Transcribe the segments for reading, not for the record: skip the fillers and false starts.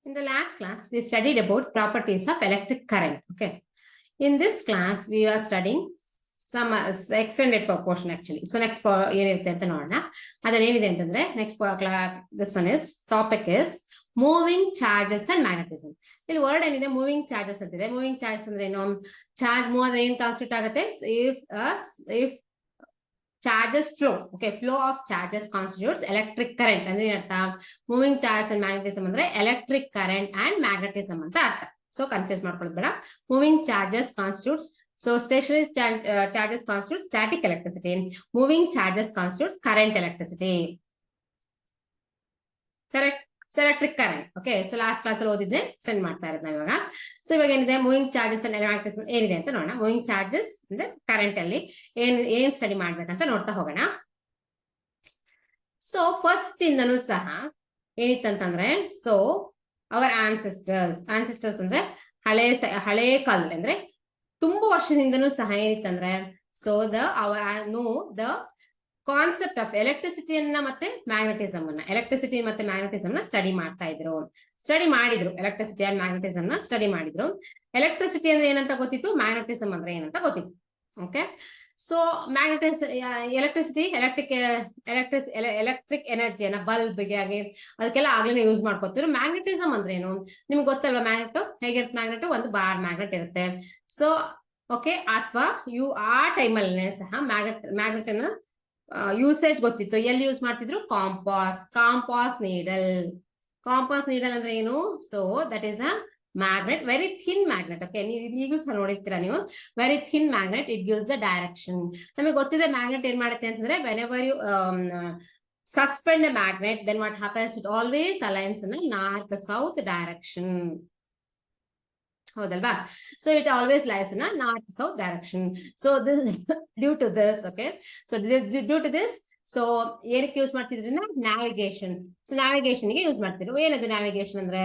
In the last class, we studied about properties of electric current. Okay. In this class, we are studying some extended portion actually. So next next this one is topic is moving charges and magnetism. The word is moving charges. Moving charges charge more than if charges flow, okay, flow of charges constitutes electric current. And moving charges and magnetism andre electric current and magnetism anta artha. So confuse ಮಾಡ್ಕೊಳ್ಳೋದು ಬೇಡ. Moving charges constitutes, so stationary charges constitutes static electricity. Moving charges constitutes current electricity. Correct? So electric current. Okay, so last class ಅಲ್ಲಿ ಓದಿದ್ದೆ send ಮಾಡ್ತಾ ಇರೋದು ನಾವು ಇವಾಗ. So ಇವಾಗ ಏನಿದೆ ಮೂವಿಂಗ್ ಚಾರ್ಜಸ್ ಅಂಡ್ magnetism ಏನಿದೆ ಅಂತ ನೋಡೋಣ. ಮೂವಿಂಗ್ ಚಾರ್ಜಸ್ ಅಂದ್ರೆ ಕರೆಂಟ್ ಅಲ್ಲಿ ಏನ್ ಸ್ಟಡಿ ಮಾಡ್ಬೇಕಂತ ನೋಡ್ತಾ ಹೋಗೋಣ. ಸೊ ಫಸ್ಟ್ ಇಂದನೂ ಸಹ ಏನಿತ್ತಂತಂದ್ರೆ, ಸೊ ಅವರ್ ಆನ್ಸೆಸ್ಟರ್ಸ್ ಅಂದ್ರೆ ಹಳೆ ಕಾಲದಲ್ಲಿ ಅಂದ್ರೆ ತುಂಬಾ ವರ್ಷದಿಂದನೂ ಸಹ ಏನಿತ್ತಂದ್ರೆ, ಸೊ ದ ಕಾನ್ಸೆಪ್ಟ್ ಆಫ್ ಎಲೆಕ್ಟ್ರಿಸಿಟಿಯನ್ನ ಮತ್ತೆ ಮ್ಯಾಗ್ನೆಟಿಸಮ್ ನ ಸ್ಟಡಿ ಮಾಡಿದ್ರು ಎಲೆಕ್ಟ್ರಿಸಿಟಿ ಅಂಡ್ ಮ್ಯಾಗ್ನೆಟಿಸಮ್ ನ ಸ್ಟಡಿ ಮಾಡಿದ್ರು. ಎಲೆಕ್ಟ್ರಿಸಿಟಿ ಅಂದ್ರೆ ಏನಂತ ಗೊತ್ತಿತ್ತು, ಮ್ಯಾಗ್ನೆಟಿಸಮ್ ಅಂದ್ರೆ ಏನಂತ ಗೊತ್ತಿತ್ತು. ಓಕೆ, ಸೊ ಎಲೆಕ್ಟ್ರಿಸಿಟಿ ಎಲೆಕ್ಟ್ರಿಕ್ ಎನರ್ಜಿಯನ್ನ ಬಲ್ಬ್ಗೆ ಆಗಿ ಅದಕ್ಕೆಲ್ಲ ಆಗ್ಲೇ ಯೂಸ್ ಮಾಡ್ಕೋತಿದ್ರು. ಮ್ಯಾಗ್ನೆಟಿಸಮ್ ಅಂದ್ರೆ ಏನು ನಿಮ್ಗೆ ಗೊತ್ತಲ್ವಾ? ಹೇಗಿರುತ್ತೆ ಮ್ಯಾಗ್ನೆಟ್? ಒಂದು ಬಾರ್ ಮ್ಯಾಗ್ನೆಟ್ ಇರುತ್ತೆ. ಸೊ ಓಕೆ, ಅಥವಾ ಆ ಟೈಮಲ್ಲೇ ಸಹ ಮ್ಯಾಗ್ನೆಟ್ ಅನ್ನ ಯೂಸೇಜ್ ಗೊತ್ತಿತ್ತು. ಎಲ್ಲಿ ಯೂಸ್ ಮಾಡ್ತಿದ್ರು? ಕಾಂಪಾಸ್ ನೀಡಲ್ ಅಂದ್ರೆ ಏನು? So that is a magnet, very thin magnet. Okay, ನೀವು ಈಗಲೂ ಸಹ ನೋಡಿರ್ತೀರಾ ನೀವು, very thin magnet. It gives the direction. ನಮಗೆ ಗೊತ್ತಿದೆ ಮ್ಯಾಗ್ನೆಟ್ ಏನ್ ಮಾಡುತ್ತೆ ಅಂತಂದ್ರೆ, whenever you suspend a magnet, then what happens? It always aligns in a north south direction. ಹೌದಲ್ವಾ? So it always lies in north south direction. So due to this, okay, so due to this, so ಏನಕ್ಕೆ use ಮಾಡ್ತಿದ್ರಿ? Navigation. So ನ್ಯಾವಿಗೇಷನ್ಗೆ use ಮಾಡ್ತಿದ್ರು. ಏನದು navigation ಅಂದ್ರೆ,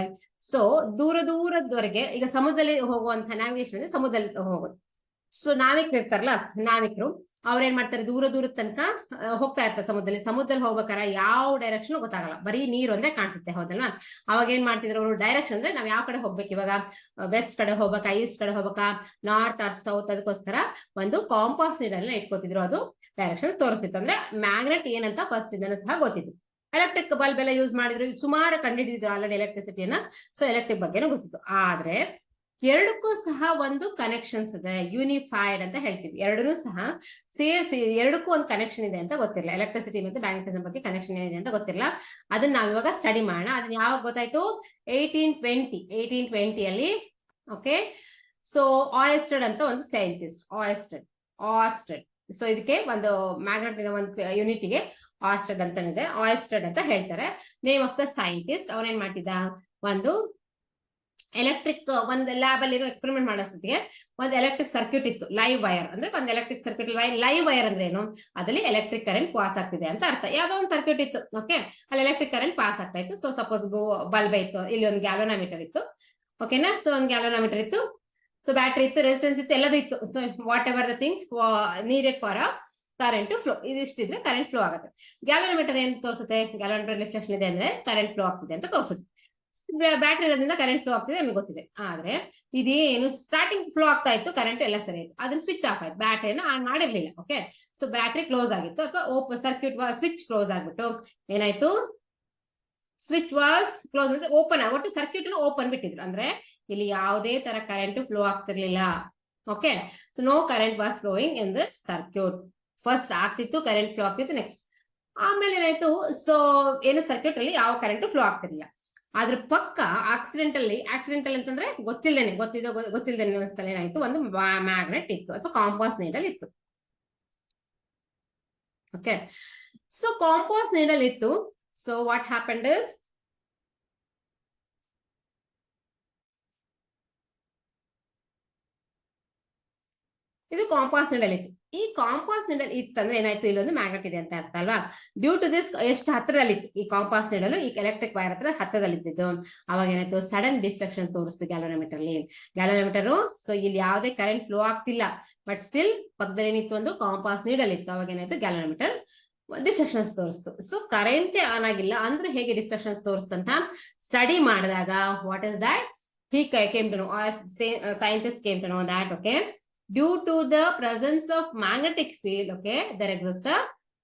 so ದೂರದವರೆಗೆ, ಈಗ ಸಮುದ್ರದಲ್ಲಿ ಹೋಗುವಂತ ನ್ಯಾವಿಗೇಷನ್ ಅಂದ್ರೆ ಸಮುದ್ರದಲ್ಲಿ ಹೋಗೋದು. ಸೊ ನಾವಿಕರು ಇರ್ತಾರಲ್ಲ, ನಾವಿಕರು ಅವ್ರೇನ್ ಮಾಡ್ತಾರೆ? ದೂರದ ತನಕ ಹೋಗ್ತಾ ಇರ್ತಾರೆ ಸಮುದ್ರದಲ್ಲಿ ಹೋಗ್ಬೇಕಾರೆ ಯಾವ ಡೈರೆಕ್ಷನ್ ಗೊತ್ತಾಗಲ್ಲ, ಬರೀ ನೀರು ಒಂದೇ ಕಾಣಿಸುತ್ತೆ. ಹೌದಲ್ವಾ? ಅವಾಗ ಏನ್ ಮಾಡ್ತಿದ್ರು ಅವರು? ಡೈರೆಕ್ಷನ್ ಅಂದ್ರೆ ನಾವ್ ಯಾವ ಕಡೆ ಹೋಗ್ಬೇಕು, ಇವಾಗ ವೆಸ್ಟ್ ಕಡೆ ಹೋಗ್ಬೇಕಾ, ಈಸ್ಟ್ ಕಡೆ ಹೋಗ್ಬೇಕಾ, ನಾರ್ತ್ ಆರ್ ಸೌತ್, ಅದಕ್ಕೋಸ್ಕರ ಒಂದು ಕಾಂಪಾಸ್ ನೀಡಲ್ನ ಇಟ್ಕೋತಿದ್ರು. ಅದು ಡೈರೆಕ್ಷನ್ ತೋರಿಸ್ತಿತ್ತು. ಅಂದ್ರೆ ಮ್ಯಾಗ್ನೆಟ್ ಏನಂತ ಫಸ್ಟ್ ಇದನ್ನು ಸಹ ಗೊತ್ತಿತ್ತು. ಎಲೆಕ್ಟ್ರಿಕ್ ಬಲ್ಬ್ ಎಲ್ಲ ಯೂಸ್ ಮಾಡಿದ್ರು, ಸುಮಾರು ಕಂಡುಹಿಡಿದಿದ್ರು ಆಲ್ರೆಡಿ ಎಲೆಕ್ಟ್ರಿಸಿಟಿಯನ್ನ. ಸೊ ಎಲೆಕ್ಟ್ರಿಕ್ ಬಗ್ಗೆನೂ ಗೊತ್ತಿತ್ತು. ಆದ್ರೆ ಎರಡಕ್ಕೂ ಸಹ ಒಂದು ಕನೆಕ್ಷನ್ಸ್ ಇದೆ, ಯೂನಿಫೈಡ್ ಅಂತ ಹೇಳ್ತೀವಿ. ಎರಡನ್ನೂ ಸಹ ಸೇರಿಸಿ ಎರಡಕ್ಕೂ ಒಂದು ಕನೆಕ್ಷನ್ ಇದೆ ಅಂತ ಗೊತ್ತಿರಲಿಲ್ಲ. ಎಲೆಕ್ಟ್ರಿಸಿಟಿ ಮತ್ತೆ ಮ್ಯಾಗ್ನೆಟಿಸಮ್ ಬಗ್ಗೆ ಕನೆಕ್ಷನ್ ಏನಿದೆ ಅಂತ ಗೊತ್ತಿರಲಿಲ್ಲ. ಅದನ್ನ ನಾವ್ ಇವಾಗ ಸ್ಟಡಿ ಮಾಡೋಣ. ಅದನ್ನ ಯಾವಾಗ ಗೊತ್ತಾಯ್ತು? 1820 ಅಲ್ಲಿ. ಓಕೆ, ಸೊ ಆಯಸ್ಟೆಡ್ ಅಂತ ಒಂದು ಸೈಂಟಿಸ್ಟ್, ಆಯಸ್ಟೆಡ್. ಸೊ ಇದಕ್ಕೆ ಒಂದು ಮ್ಯಾಗ್ನೆಟ್ ಒಂದು ಯೂನಿಟ್ಗೆ ಆಯಸ್ಟೆಡ್ ಅಂತ ಇದೆ, ಆಯಸ್ಟೆಡ್ ಅಂತ ಹೇಳ್ತಾರೆ. Name of the scientist. ಅವನೇನ್ ಮಾಡ್ತಿದ್ದ? ಒಂದು ಎಲೆಕ್ಟ್ರಿಕ್ ಒಂದು ಲ್ಯಾಬ್ ಅಲ್ಲಿ ಎಕ್ಸ್ಪೆರಿಮೆಂಟ್ ಮಾಡೋಷ್ಟೊತ್ತಿಗೆ ಒಂದು ಎಲೆಕ್ಟ್ರಿಕ್ ಸರ್ಕ್ಯೂಟ್ ಇತ್ತು, ಲೈವ್ ವೈರ್. ಅಂದ್ರೆ ಒಂದು ಎಲೆಕ್ಟ್ರಿಕ್ ಸರ್ಕ್ಯೂಟ್, ಲೈವ್ ವೈರ್ ಅಂದ್ರೆ ಏನು? ಅದ್ರಲ್ಲಿ ಎಲೆಕ್ಟ್ರಿಕ್ ಕರೆಂಟ್ ಪಾಸ್ ಆಗ್ತಿದೆ ಅಂತ ಅರ್ಥ. ಯಾವ್ದೋ ಒಂದು ಸರ್ಕ್ಯೂಟ್ ಇತ್ತು, ಓಕೆ, ಅಲ್ಲಿ ಎಲೆಕ್ಟ್ರಿಕ್ ಕರೆಂಟ್ ಪಾಸ್ ಆಗ್ತಾ ಇತ್ತು. ಸೊ ಸಪೋಸ್ ಬಲ್ಬ್ ಇತ್ತು, ಇಲ್ಲಿ ಒಂದು ಗ್ಯಾಲೋನೋಮೀಟರ್ ಇತ್ತು, ಓಕೆನಾ? ಸೊ ಒಂದು ಗ್ಯಾಲೋನೋಮೀಟರ್ ಇತ್ತು, ಸೊ ಬ್ಯಾಟ್ರಿ ಇತ್ತು, ರೆಸಿಸ್ಟೆನ್ಸ್ ಇತ್ತು, ಎಲ್ಲದೂ ಇತ್ತು. So whatever the things needed for a current flow, ಇದಿಷ್ಟಿದ್ರೆ ಕರೆಂಟ್ ಫ್ಲೋ ಆಗುತ್ತೆ. ಗ್ಯಾಲೋನೋಮೀಟರ್ ಏನ್ ತೋರಿಸುತ್ತೆ? ಗ್ಯಾಲೋಮೀಟರ್ ರಿಫ್ಲೆಕ್ಷನ್ ಇದೆ ಅಂದ್ರೆ ಕರೆಂಟ್ ಫ್ಲೋ ಆಗ್ತಿದೆ ಅಂತ ತೋರಿಸುತ್ತೆ. ಬ್ಯಾಟ್ರಿ ಇರೋದ್ರಿಂದ ಕರೆಂಟ್ ಫ್ಲೋ ಆಗ್ತಿದೆ ನಮಗೆ ಗೊತ್ತಿದೆ. ಆದ್ರೆ ಇದೇನು ಸ್ಟಾರ್ಟಿಂಗ್ ಫ್ಲೋ ಆಗ್ತಾ ಇತ್ತು, ಕರೆಂಟ್ ಎಲ್ಲ ಸರಿ ಇತ್ತು, ಅದನ್ನ ಸ್ವಿಚ್ ಆಫ್ ಆಯ್ತು, ಬ್ಯಾಟ್ರಿನ ಆನ್ ಮಾಡಿರ್ಲಿಲ್ಲ. ಓಕೆ, ಸೊ ಬ್ಯಾಟ್ರಿ ಕ್ಲೋಸ್ ಆಗಿತ್ತು, ಅಥವಾ ಸರ್ಕ್ಯೂಟ್ ಸ್ವಿಚ್ ಕ್ಲೋಸ್ ಆಗ್ಬಿಟ್ಟು ಏನಾಯ್ತು? ಸ್ವಿಚ್ ವಾಸ್ ಕ್ಲೋಸ್ ಅಂದ್ರೆ ಓಪನ್, ಒಟ್ಟು ಸರ್ಕ್ಯೂಟ್ ಓಪನ್ ಬಿಟ್ಟಿದ್ರು. ಅಂದ್ರೆ ಇಲ್ಲಿ ಯಾವುದೇ ತರ ಕರೆಂಟ್ ಫ್ಲೋ ಆಗ್ತಿರ್ಲಿಲ್ಲ. Okay, so no current was flowing in the circuit. First ಆಗ್ತಿತ್ತು, ಕರೆಂಟ್ ಫ್ಲೋ ಆಗ್ತಿತ್ತು. ನೆಕ್ಸ್ಟ್ ಆಮೇಲೆ ಏನಾಯ್ತು? ಸೊ ಏನು ಸರ್ಕ್ಯೂಟ್ ಅಲ್ಲಿ ಯಾವ ಕರೆಂಟ್ ಫ್ಲೋ ಆಗ್ತಿರ್ಲಿಲ್ಲ. ಅದ್ರ ಪಕ್ಕ ಆಕ್ಸಿಡೆಂಟಲ್ ಅಂತಂದ್ರೆ ಗೊತ್ತಿಲ್ದೇನೆ ಏನಾಯ್ತು? ಒಂದು ಮ್ಯಾಗ್ನೆಟ್ ಇತ್ತು, ಅಥವಾ ಕಾಂಪಾಸ್ ನೀಡಲ್ ಇತ್ತು. ಓಕೆ, ಸೊ ಕಾಂಪಾಸ್ ನೀಡಲ್ ಇತ್ತು. ಸೊ ವಾಟ್ ಹ್ಯಾಪನ್ಡ್ ಇಸ್, ಇದು ಕಾಂಪಾಸ್ ನೀಡಲ್ ಇತ್ತು. ಈ ಕಾಂಪಾಸ್ ನೀಡಲ್ ಇತ್ತಂದ್ರೆ ಏನಾಯ್ತು? ಇಲ್ಲೊಂದು ಮ್ಯಾಗ್ನೆಟ್ ಇದೆ ಅಂತ ಅರ್ಥ ಅಲ್ವಾ? ಡ್ಯೂ ಟು ದಿಸ್ ಎಷ್ಟು ಹತ್ತಿರದಲ್ಲಿತ್ತು ಈ ಕಾಂಪಾಸ್ ನೀಡಲ್, ಈ ಎಲೆಕ್ಟ್ರಿಕ್ ವೈರ್ ಹತ್ತಿರದಲ್ಲಿದ್ದು, ಅವಾಗ ಏನಾಯ್ತು? ಸಡನ್ ಡಿಫ್ಲೆಕ್ಷನ್ ತೋರಿಸ್ತು ಗ್ಯಾಲೋನೋಮೀಟರ್ ಅಲ್ಲಿ. ಸೊ ಇಲ್ಲಿ ಯಾವುದೇ ಕರೆಂಟ್ ಫ್ಲೋ ಆಗ್ತಿಲ್ಲ, ಬಟ್ ಸ್ಟಿಲ್ ಪಕ್ಕದಲ್ಲಿ ಏನಿತ್ತು? ಒಂದು ಕಾಂಪಾಸ್ ನೀಡಲ್ ಇತ್ತು. ಅವಾಗ ಏನಾಯ್ತು? ಗ್ಯಾಲೋನೋಮೀಟರ್ ಡಿಫ್ಲೆಕ್ಷನ್ಸ್ ತೋರಿಸ್ತು. ಸೊ ಕರೆಂಟ್ ಆನ್ ಆಗಿಲ್ಲ ಅಂದ್ರೆ ಹೇಗೆ ಡಿಫ್ಲೆಕ್ಷನ್ಸ್ ತೋರಿಸ್ತಂತ ಸ್ಟಡಿ ಮಾಡಿದಾಗ what is that he came to know, or scientists came to know that, okay, due to the presence of magnetic field, okay, there exists a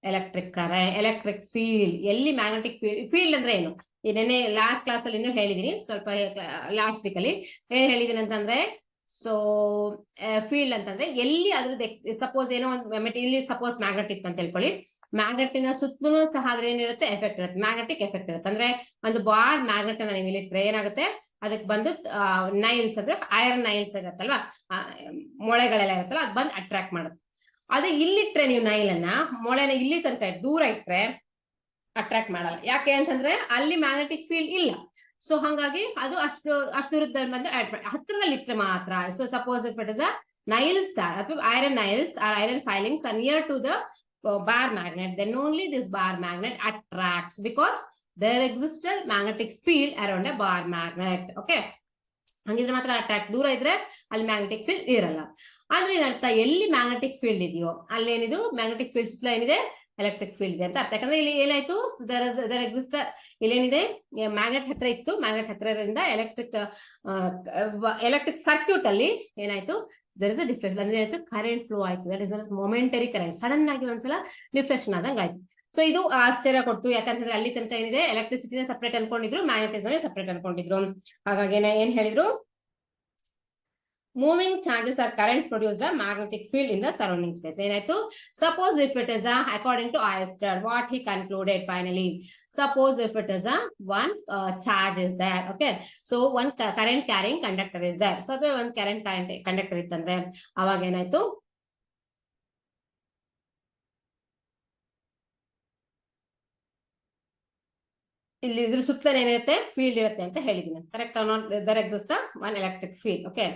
electric current, electric field. ಎಲ್ಲಿ magnetic field ಅಂದ್ರೆ ಏನು, ಇದನ್ನೇ last class ಅಲ್ಲಿ ಇನ್ನೂ ಹೇಳಿದೀನಿ, ಸ್ವಲ್ಪ last week ಅಲ್ಲಿ ಏನ್ ಹೇಳಿದೀನಿ ಅಂತಂದ್ರೆ, ಸೊ ಫೀಲ್ಡ್ ಅಂತಂದ್ರೆ ಎಲ್ಲಿ ಅದ್ರದ್ದು ಸಪೋಸ್ ಏನೋ ಒಂದು ಇಲ್ಲಿ ಸಪೋಸ್ ಮ್ಯಾಗ್ನೆಟ್ ಇತ್ತು ಅಂತ ಹೇಳ್ಕೊಳ್ಳಿ, ಮ್ಯಾಗ್ನೆಟಿನ ಸುತ್ತಲೂ ಸಹ ಅದ್ರ ಏನಿರುತ್ತೆ ಎಫೆಕ್ಟ್ ಇರುತ್ತೆ, ಮ್ಯಾಗ್ನೆಟಿಕ್ ಎಫೆಕ್ಟ್ ಇರುತ್ತೆ. ಅಂದ್ರೆ ಒಂದು ಬಾರ್ ಮ್ಯಾಗ್ನೆಟ್ ಅನ್ನ ನೀವು ಇಲ್ಲಿ ಇಟ್ರೆ ಏನಾಗುತ್ತೆ, ಅದಕ್ಕೆ ಬಂದು ನೈಲ್ಸ್ ಅಂದ್ರೆ ಐರನ್ ನೈಲ್ಸ್ ಇರುತ್ತಲ್ವಾ, ಮೊಳೆಗಳೆಲ್ಲ ಇರುತ್ತಲ್ಲ, ಅದು ಬಂದು ಅಟ್ರಾಕ್ಟ್ ಮಾಡುತ್ತೆ. ಅದೇ ಇಲ್ಲಿಟ್ರೆ ನೀವು ನೈಲ್ ಅನ್ನ, ಮೊಳೆನ ಇಲ್ಲಿ ತನಕ ದೂರ ಇಟ್ರೆ ಅಟ್ರಾಕ್ಟ್ ಮಾಡಲ್ಲ. ಯಾಕೆ ಅಂತಂದ್ರೆ ಅಲ್ಲಿ ಮ್ಯಾಗ್ನೆಟಿಕ್ ಫೀಲ್ಡ್ ಇಲ್ಲ. ಸೊ ಹಂಗಾಗಿ ಅದು ಅಷ್ಟು ದೂರದ ಬಂದು ಹತ್ರದಲ್ಲಿ ಇಟ್ರೆ ಮಾತ್ರ. So suppose if it is a nails ಅಥವಾ iron nails are iron filings are near to the bar magnet, then only this bar magnet attracts, because there exists a magnetic field around a bar magnet. Okay, ಹಂಗಿದ್ರೆ ಮಾತ್ರ attract, ದೂರ ಇದ್ರೆ ಅಲ್ಲಿ magnetic field ಇರಲ್ಲ. ಆದ್ರೆ ಏನರ್ಥ, ಎಲ್ಲಿ magnetic field ಇದೆಯೋ ಅಲ್ಲಿ ಏನಿದು ಮ್ಯಾಗ್ನೆಟಿಕ್ ಫೀಲ್ಡ್ ಸುತ್ತಲ ಏನಿದೆ ಎಲೆಕ್ಟ್ರಿಕ್ ಫೀಲ್ಡ್ ಇದೆ ಅಂತ ಅರ್ಥ. ಯಾಕಂದ್ರೆ ಇಲ್ಲಿ ಏನಾಯ್ತು, ದರ್ ಎಕ್ಸಿಸ್ಟ್, ಇಲ್ಲೇನಿದೆ ಮ್ಯಾಗ್ನೆಟ್ ಹತ್ರ ಇತ್ತು, ಮ್ಯಾಗ್ನೆಟ್ ಹತ್ರ ಇರೋದ್ರಿಂದ ಎಲೆಕ್ಟ್ರಿಕ್ ಸರ್ಕ್ಯೂಟ್ ಅಲ್ಲಿ ಏನಾಯ್ತು, there is a deflection, ಅಂದ್ರೆ ಏನಾಯ್ತು, ಕರೆಂಟ್ ಫ್ಲೋ ಆಯ್ತು. That is momentary current, sudden ಆಗಿ ಒಂದ್ಸಲ ಡಿಫ್ಲೆಕ್ಷನ್ ಆದಂಗೆ ಆಯ್ತು. ಸೊ ಇದು ಆಶ್ಚರ್ಯ ಕೊಡ್ತು, ಯಾಕಂತಂದ್ರೆ ಅಲ್ಲಿ ತನಕ ಏನಿದೆ ಎಲೆಕ್ಟ್ರಿಸಿಟಿನ ಸಪರೇಟ್ ಅನ್ಕೊಂಡಿದ್ರು, ಮ್ಯಾಗ್ನೆಟಿಸಮ್ ಸಪರೇಟ್ ಅನ್ಕೊಂಡಿದ್ರು. ಹಾಗಾಗಿ ಏನ್ ಹೇಳಿದ್ರು, moving charges or currents produce the magnetic field in the surrounding space. ಏನಾಯ್ತು, suppose if it is a, according to Oersted, what he concluded finally, suppose if it is a one charge is there, okay, so one current carrying conductor is there. So one current conductor ಇತ್ತಂದ್ರೆ ಅವಾಗ ಏನಾಯ್ತು, ಇಲ್ಲಿ ಇದ್ರ ಸುತ್ತಲ ಏನಿರುತ್ತೆ field ಇರುತ್ತೆ ಅಂತ ಹೇಳಿದೀನಿ, correct? There exist one electric field. Okay,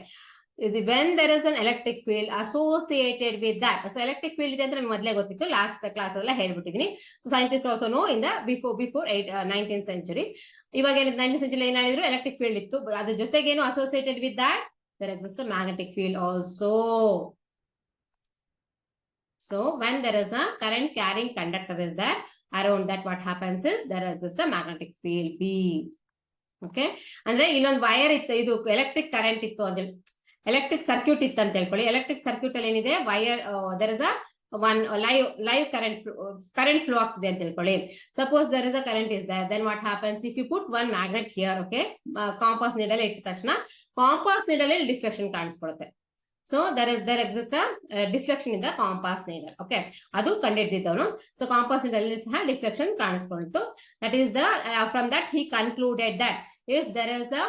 when there is an electric field associated with that, so electric field ಇದೆ ಅಂದ್ರೆ ಮೊದಲೇ ಗೊತ್ತಿತ್ತು, ಲಾಸ್ಟ್ ಕ್ಲಾಸ್ ಎಲ್ಲ ಹೇಳ್ಬಿಟ್ಟಿದೀನಿ. So scientist also know in the before 19th century. ಇವಾಗ 19th century ಏನ್ ಹೇಳಿದ್ರು, electric field ಇತ್ತು, ಅದ್ರ ಜೊತೆಗೇನು associated with that there exists a magnetic field also. So when there is a current carrying conductor is there, around that what happens is there exists a magnetic field B. Okay, ಅಂದ್ರೆ ಇಲ್ಲೊಂದು wire ಇತ್ತು, ಇದು electric current ಇತ್ತು ಅಂದ್ರೆ electric circuit ಇತ್ತು ಅಂತ ಹೇಳ್ಕೊಳ್ಳಿ. Electric circuit ಅಲ್ಲಿ ಏನಿದೆ, wire there is a one live current flow ಆಗ್ತಿದೆ ಅಂತ ಹೇಳ್ಕೊಳ್ಳಿ. Suppose there is a current is there, then what happens, if you put one magnet here, okay, compass needle ಇಟ್ಟ ತಕ್ಷಣ compass needle deflection ಕಾಣಿಸ್ಕೊಳುತ್ತೆ. So there exist deflection in the compass needle. Okay, ಅದು ಕಂಡಿಡ್ದಿದ್ದವನು. So compass needle ಸಹ deflection ಕಾಣಿಸ್ಕೊಂಡಿತ್ತು. That is the from that he concluded that if there is a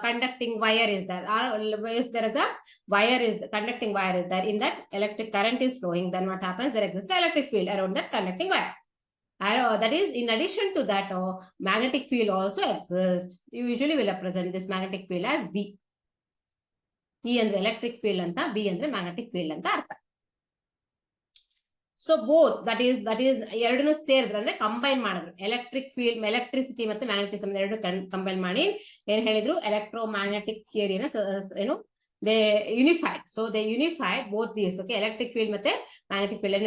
conducting wire is there, or if there is a conducting wire is there, in that electric current is flowing, then what happens, there exists an electric field around that conducting wire. That is, in addition to that, magnetic field also exists. You usually will represent this magnetic field as B. E ಅಂದ್ರೆ electric field anta, B ಅಂದ್ರೆ magnetic field anta artha. So both that is ಎರಡನ್ನು ಸೇರಿದ್ರೆ ಅಂದ್ರೆ combine ಮಾಡಿದ್ರು, electric field, electricity ಮತ್ತೆ magnetism ಎರಡು combine ಮಾಡಿ ಏನ್ ಹೇಳಿದ್ರು, ಎಲೆಕ್ಟ್ರೋ ಮ್ಯಾಗ್ನೆಟಿಕ್ ಥಿಯರಿನ ಏನು they unified. So they unified both these. Okay, electric field ಮತ್ತೆ ಮ್ಯಾಗ್ನೆಟಿಕ್ ಫೀಲ್ಡ್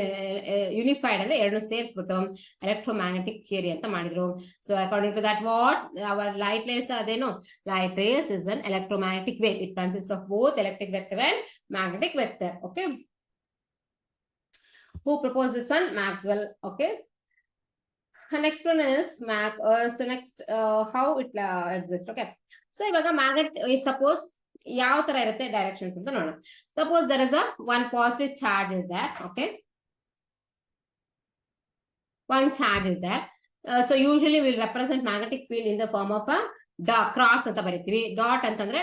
ಯುನಿಫೈಡ್ ಅಂದ್ರೆ ಎರಡನ್ನು ಸೇರಿಸ್ಬಿಟ್ಟು ಎಲೆಕ್ಟ್ರೋ ಮ್ಯಾಗ್ನೆಟಿಕ್ ಥಿಯರಿ ಅಂತ ಮಾಡಿದ್ರು. So according to that what our light rays, ಅದೇನು light rays is an electromagnetic wave. It consist of both electric vector and magnetic vector. Okay, who proposed this one? Maxwell. Okay, next one is how it exists. Okay, so ivaga magnet is suppose yav tara irutte directions anta nodoಣ. Suppose there is a one positive charge is there. Okay, one charge is there. So usually we'll represent magnetic field in the form of a cross ಅಂತ ಬರೀತೀವಿ. Dot ಅಂತಂದ್ರೆ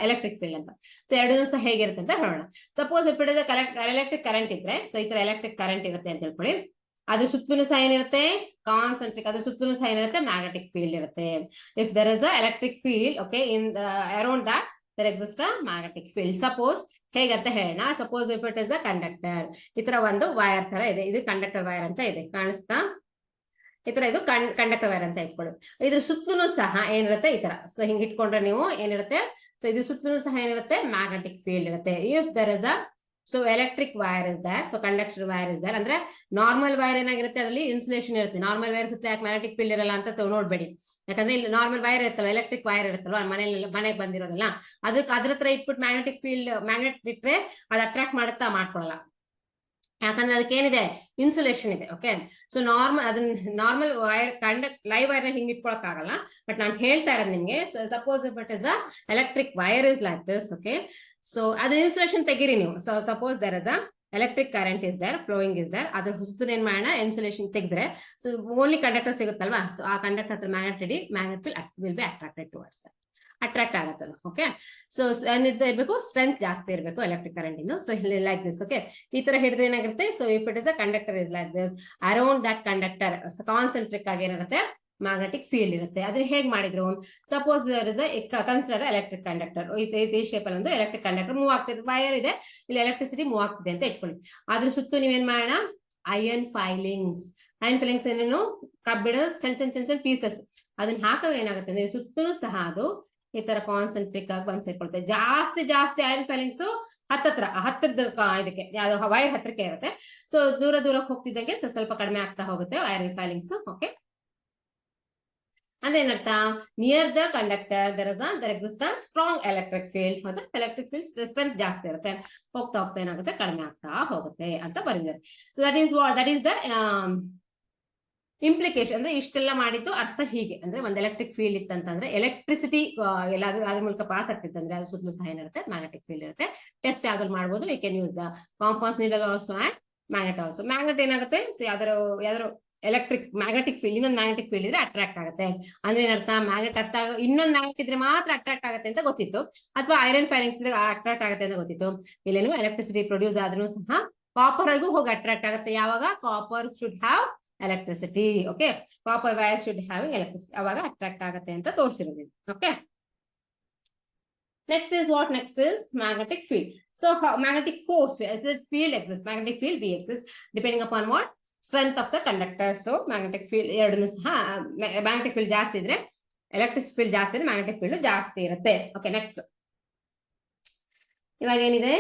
electric field ಅಂತ. So ಎರಡನ್ನೂ ಸಹ ಹೇಗಿರುತ್ತೆ ಅಂತ ಹೇಳೋಣ. Suppose if it is electric current ಇದ್ರೆ, so ಈ ತರ ಎಲೆಕ್ಟ್ರಿಕ್ ಕರೆಂಟ್ ಇರುತ್ತೆ ಅಂತ ಹೇಳ್ಕೊಳ್ಳಿ. ಅದು ಸುತ್ತಲೂ ಸಹ ಏನಿರುತ್ತೆ ಕಾನ್ಸೆಂಟ್ರಿಕ್, ಅದು ಸುತ್ತಲೂ ಸಹ ಏನಿರುತ್ತೆ ಮ್ಯಾಗ್ನೆಟಿಕ್ ಫೀಲ್ಡ್ ಇರುತ್ತೆ. If there is a electric field, okay, in around that there exist a magnetic field. Suppose ಹೇಗಂತ ಹೇಳೋಣ. Suppose if it is a conductor, ಈ ತರ ಒಂದು ವೈರ್ ತರ ಇದೆ, ಇದು ಕಂಡಕ್ಟರ್ ವೈರ್ ಅಂತ ಇದೆ, ಕಾಣಿಸ್ತಾ? ಈ ತರ ಇದು ಕಂಡಕ್ಟರ್ ವೈರ್ ಅಂತ ಇಟ್ಕೊಳ್ಳಿ. ಇದ್ರ ಸುತ್ತಲೂ ಸಹ ಏನಿರುತ್ತೆ ಈ ತರ. ಸೊ ಹಿಂಗ್ ಇಟ್ಕೊಂಡ್ರೆ ನೀವು ಏನಿರುತ್ತೆ, ಸೊ ಇದ್ರ ಸುತ್ತಲೂ ಸಹ ಏನಿರುತ್ತೆ ಮ್ಯಾಗ್ನೆಟಿಕ್ ಫೀಲ್ಡ್ ಇರುತ್ತೆ. If there is a so electric wire is there, so conductor wire is there. ಅಂದ್ರೆ ನಾರ್ಮಲ್ ವೈರ್ ಏನಾಗಿರುತ್ತೆ, ಅದರಲ್ಲಿ ಇನ್ಸುಲೇಷನ್ ಇರುತ್ತೆ. ನಾರ್ಮಲ್ ವೈರ್ ಸುತ್ತ ಯಾಕೆ ಮ್ಯಾಗ್ನೆಟಿಕ್ ಫೀಲ್ಡ್ ಇರಲ್ಲ ಅಂತ ನೋಡ್ಬೇಡಿ. ಯಾಕಂದ್ರೆ ಇಲ್ಲಿ ನಾರ್ಮಲ್ ವೈರ್ ಇರುತ್ತಲ್ಲ, ಎಲೆಕ್ಟ್ರಿಕ್ ವೈರ್ ಇರುತ್ತಲ್ವಾ ಮನೆಗೆ ಬಂದಿರೋದಲ್ಲ, ಅದಕ್ಕೆ ಅದ್ರ ಹತ್ರ ಇಟ್ಬಿಟ್ಟು ಮ್ಯಾಗ್ನೆಟಿಕ್ ಫೀಲ್ಡ್ ಮ್ಯಾಗ್ನೆಟ್ ಇಟ್ರೆ ಅದು ಅಟ್ರಾಕ್ಟ್ ಮಾಡುತ್ತಾ ಮಾಡ್ಕೊಳಲ್ಲ. ಯಾಕಂದ್ರೆ ಅದಕ್ಕೆ ಏನಿದೆ, ಇನ್ಸುಲೇಷನ್ ಇದೆ. Okay, so normal wire live wire ಹಿಂಗ್ ಇಟ್ಕೊಳಕ್ ಆಗಲ್ಲ. ಬಟ್ ನಾನು ಹೇಳ್ತಾ ಇರೋದು ನಿಮ್ಗೆ, suppose it is a electric wire is like this. Okay, so ಅದು ಇನ್ಸುಲೇಷನ್ ತೆಗೀರಿ ನೀವು. So suppose there is a electric current is there, flowing is there, ಅದ್ರ ಸುತ್ತ ಏನ್ ಮಾಡೋಣ, ಇನ್ಸುಲೇಷನ್ ತೆಗೆದ್ರೆ ಸೊ ಓನ್ಲಿ ಕಂಡಕ್ಟರ್ ಸಿಗುತ್ತಲ್ವಾ. ಸೊ ಆ ಕಂಡಕ್ಟರ್ ಹತ್ರ magnet will be attracted towards that, attract ಆಗುತ್ತಲ್ಲ. ಓಕೆ, ಸೊ ಇರ್ಬೇಕು, ಸ್ಟ್ರೆಂತ್ ಜಾಸ್ತಿ ಇರಬೇಕು ಎಲೆಕ್ಟ್ರಿಕ್ ಕರೆಂಟ್ ಇಂದು. So like this. ಓಕೆ, ಈ ತರ ಹಿಡಿದ್ರೆ ಏನಾಗುತ್ತೆ, so if it is a conductor is like this, around that conductor concentric ಆಗಿ ಏನಿರುತ್ತೆ, ಮ್ಯಾಗ್ನೆಟಿಕ್ ಫೀಲ್ಡ್ ಇರುತ್ತೆ. ಅದನ್ನ ಹೇಗ್ ಮಾಡಿದ್ರು, suppose there is consider electric conductor. ಈ ಶೇಪ್ ಅಲ್ಲಿ ಒಂದು ಎಲೆಕ್ಟ್ರಿಕ್ ಕಂಡಕ್ಟರ್ ಮೂವ್ ಆಗ್ತಿದೆ, ವೈರ್ ಇದೆ, ಇಲ್ಲಿ ಎಲೆಕ್ಟ್ರಿಸಿಟಿ ಮೂವ್ ಆಗ್ತಿದೆ ಅಂತ ಇಟ್ಕೊಳ್ಳಿ. ಅದ್ರ ಸುತ್ತು ನೀವೇನ್ ಮಾಡೋಣ, ಐರನ್ ಫೈಲಿಂಗ್ಸ್ ಏನೇನು, ಕಬ್ಬಿಣ ಸಣ್ಣ ಪೀಸಸ್ ಅದನ್ನ ಹಾಕಿದ್ರೆ ಏನಾಗುತ್ತೆ ಅಂದ್ರೆ ಸುತ್ತಲೂ ಸಹ ಅದು ಈ ತರ ಕಾನ್ಸೆಂಟ್ರಿಕ್ ಆಗಿ ಬಂದ್ ಸೇರ್ಕೊಳುತ್ತೆ. ಜಾಸ್ತಿ ಐರನ್ ಫೈಲಿಂಗ್ಸ್ ಹತ್ರದ ಇದಕ್ಕೆ ಯಾವ್ದು ವೈರ್ ಹತ್ರಕ್ಕೆ ಇರುತ್ತೆ. ಸೊ ದೂರಕ್ಕೆ ಹೋಗ್ತಿದ್ದಂಗೆ ಸ್ವಲ್ಪ ಕಡಿಮೆ ಆಗ್ತಾ ಹೋಗುತ್ತೆ ಐರನ್ ಫೈಲಿಂಗ್ಸ್. ಓಕೆ, ಅದೇನರ್ಥ, near the conductor there exist a strong electric field. ಮತ್ತೆ ಎಲೆಕ್ಟ್ರಿಕ್ ಫೀಲ್ಡ್ ಸ್ಟ್ರೆಂತ್ ಜಾಸ್ತಿ ಇರುತ್ತೆ, ಹೋಗ್ತಾ ಏನಾಗುತ್ತೆ, ಕಡಿಮೆ ಆಗ್ತಾ ಹೋಗುತ್ತೆ ಅಂತ ಬರೆದಿದ್ದಾರೆ. So that is the implication. ಅಂದ್ರೆ ಇಷ್ಟೆಲ್ಲ ಮಾಡಿದ್ದು ಅರ್ಥ ಹೀಗೆ, ಅಂದ್ರೆ ಒಂದು ಎಲೆಕ್ಟ್ರಿಕ್ ಫೀಲ್ಡ್ ಇತ್ತಂತಂದ್ರೆ ಎಲೆಕ್ಟ್ರಿಸಿಟಿ ಎಲ್ಲಾದ್ರೂ ಅದ್ರ ಮೂಲಕ ಪಾಸ್ ಆಗ್ತಿತ್ತಂದ್ರೆ ಅದ್ರ ಸುತ್ತಲೂ ಸಹ ಏನಿರುತ್ತೆ, ಮ್ಯಾಗ್ನೆಟಿಕ್ ಫೀಲ್ಡ್ ಇರುತ್ತೆ. ಟೆಸ್ಟ್ ಯಾವ್ದು ಮಾಡ್ಬೋದು, we can use the compass needle also and magnet also. Magnet ಏನಾಗುತ್ತೆ, ಸೊ ಯಾವ್ದಾದ್ರು ಎಲೆಕ್ಟ್ರಿಕ್ ಮ್ಯಾಗ್ನೆಟಿಕ್ ಫೀಲ್ಡ್ ಇನ್ನೊಂದು ಮ್ಯಾಗ್ನೆಟಿಕ್ ಫೀಲ್ಡ್ ಇದ್ರೆ ಅಟ್ರಾಕ್ಟ್ ಆಗುತ್ತೆ. ಅಂದ್ರೆ ಏನರ್ಥ, ಮ್ಯಾಗ್ನೆಟ್ ಇನ್ನೊಂದು ಮ್ಯಾಗ್ನೆಟ್ ಇದ್ರೆ ಮಾತ್ರ ಅಟ್ರಾಕ್ಟ್ ಆಗುತ್ತೆ ಅಂತ ಗೊತ್ತಿತ್ತು, ಅಥವಾ ಐರನ್ ಫೈಲಿಂಗ್ಸ್ ಅಟ್ರಾಕ್ಟ್ ಆಗುತ್ತೆ ಅಂತ ಗೊತ್ತಿತ್ತು. ಇಲ್ಲೇನು ಎಲೆಕ್ಟ್ರಿಸಿಟಿ ಪ್ರೊಡ್ಯೂಸ್ ಆದ್ರೂ ಸಹ ಕಾಪರ್ ಆಗೂ ಹೋಗಿ ಅಟ್ರಾಕ್ಟ್ ಆಗುತ್ತೆ. ಯಾವಾಗ copper should have electricity. Okay, copper wire should having electricity, ಅವಾಗ ಅಟ್ರಾಕ್ಟ್ ಆಗುತ್ತೆ ಅಂತ ತೋರಿಸಿರೋದು. Okay, next is magnetic field. So magnetic force field exists, magnetic field B exists depending upon what, strength of the conductor. So magnetic field ಎರಡನ್ನೂ ಸಹ magnetic field ಜಾಸ್ತಿ ಇದ್ರೆ electric field ಜಾಸ್ತಿ ಇದ್ರೆ ಮ್ಯಾಗ್ನೆಟಿಕ್ ಫೀಲ್ಡ್ ಜಾಸ್ತಿ ಇರುತ್ತೆ. ಓಕೆ, ನೆಕ್ಸ್ಟ್ ಇವಾಗ ಏನಿದೆ,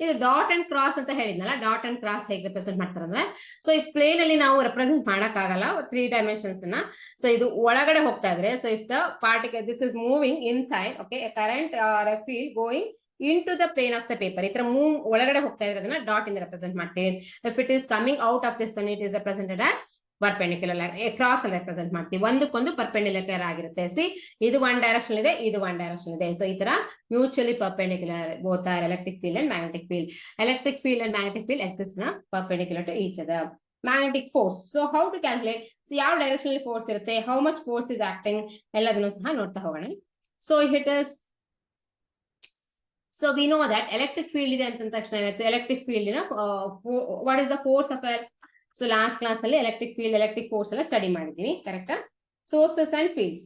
ಇದು ಡಾಟ್ ಅಂಡ್ ಕ್ರಾಸ್ ಅಂತ ಹೇಳಿದ್ನಲ್ಲ, ಡಾಟ್ ಅಂಡ್ ಕ್ರಾಸ್ ಹೇಗೆ ರೆಪ್ರೆಸೆಂಟ್ ಮಾಡ್ತಾರಂದ್ರೆ, ಸೊ ಈ ಪ್ಲೇನ್ ಅಲ್ಲಿ ನಾವು ರೆಪ್ರೆಸೆಂಟ್ ಮಾಡಕ್ ಆಗಲ್ಲ 3 ಡೈಮೆನ್ಷನ್ಸ್ ನ. ಸೊ ಇದು ಒಳಗಡೆ ಹೋಗ್ತಾ ಇದ್ರೆ, so if the particle this is moving inside, okay, current are a field going into the plane of the paper, ಈ ತರ ಮೂವ್ ಒಳಗಡೆ ಹೋಗ್ತಾ ಇರೋದನ್ನ ಡಾಟ್ ಇಂದ ರೆಪ್ರೆಸೆಂಟ್ ಮಾಡ್ತೀವಿ. If it is coming out of this one, it is represented as perpendicular, cross ಅಲ್ಲಿ represent ಮಾಡ್ತೀವಿ. ಒಂದಕ್ಕೊಂದು ಪರ್ಪೆಂಡಿಕ್ಯುಲರ್ ಆಗಿರುತ್ತೆ. ಸಿ, ಇದು ಒನ್ ಡೈರೆಕ್ಷನ್ ಇದೆ, ಇದು ಒನ್ ಡೈರೆಕ್ಷನ್ ಇದೆ. ಸೊ ಈ ತರ mutually perpendicular both or electric field and magnetic field. Electric field and magnetic field exist perpendicular to each other. Magnetic force. So how to calculate? So ಯಾವ direction force ಇರುತ್ತೆ, how much force is acting, ಎಲ್ಲದನ್ನು ಸಹ ನೋಡ್ತಾ ಹೋಗೋಣ. So if it is, so we know that electric field ಇದೆ ಅಂತ ತಕ್ಷಣ ಏನಾಯ್ತು, electric field what is the force of a, so last class ಅಲ್ಲಿ ಎಲೆಕ್ಟ್ರಿಕ್ ಫೀಲ್ಡ್ ಎಲೆಕ್ಟ್ರಿಕ್ ಫೋರ್ಸ್ ಎಲ್ಲ ಸ್ಟಡಿ ಮಾಡಿದೀವಿ, ಕರೆಕ್ಟಾ. Sources and fields.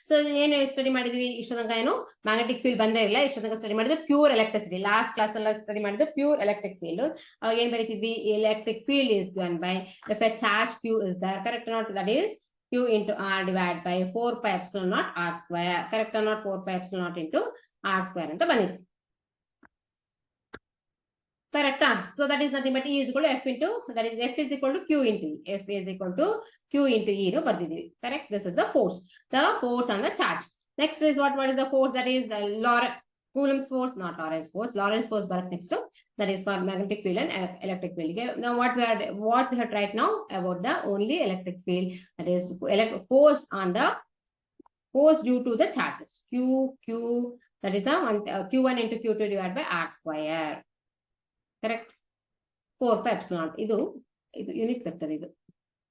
ಸೊ ಏನು ಸ್ಟಡಿ ಮಾಡಿದ್ವಿ ಇಷ್ಟೊಂದು, ಏನು ಮ್ಯಾಗ್ನೆಟಿಕ್ ಫೀಲ್ಡ್ ಬಂದೇ ಇಲ್ಲ. ಇಷ್ಟೊಂದು ಸ್ಟಡಿ ಮಾಡಿದ್ದು ಪ್ಯೂರ್ ಎಲೆಕ್ಟ್ರಿಸಿಟಿ. ಲಾಸ್ಟ್ ಕ್ಲಾಸ್ ಎಲ್ಲ ಸ್ಟಡಿ ಮಾಡಿದ್ದು ಪ್ಯೂರ್ ಎಲೆಕ್ಟ್ರಿಕ್ ಫೀಲ್ಡ್. ಅವಾಗ ಏನ್ ಬರೀತಿದ್ವಿ, electric field is given by if a charge q is there, correct or not, that is q into r divided by 4 pi epsilon naught r square, correct or not, 4 pi epsilon naught into r square ಅಂತ ಬಂದಿತ್ತು, ಕರೆಕ್ಟಾ. So that is nothing but E is equal to F into, that is F is equal to Q into E. F is equal to Q into E ನು ಬರ್ದಿದ್ದೀವಿ, correct. This is the force on the charge. Next is what is the force, that is the Coulomb's force, not Lorentz force. Lorentz force ಬರುತ್ತೆ next, that is for magnetic field and electric field. Now what we have tried now about the only electric field, that is force on the force due to the charges Q, that is Q1 into Q2 divided by R square, correct. 4 pi epsilon naught, ಇದು unit vector ಇದು.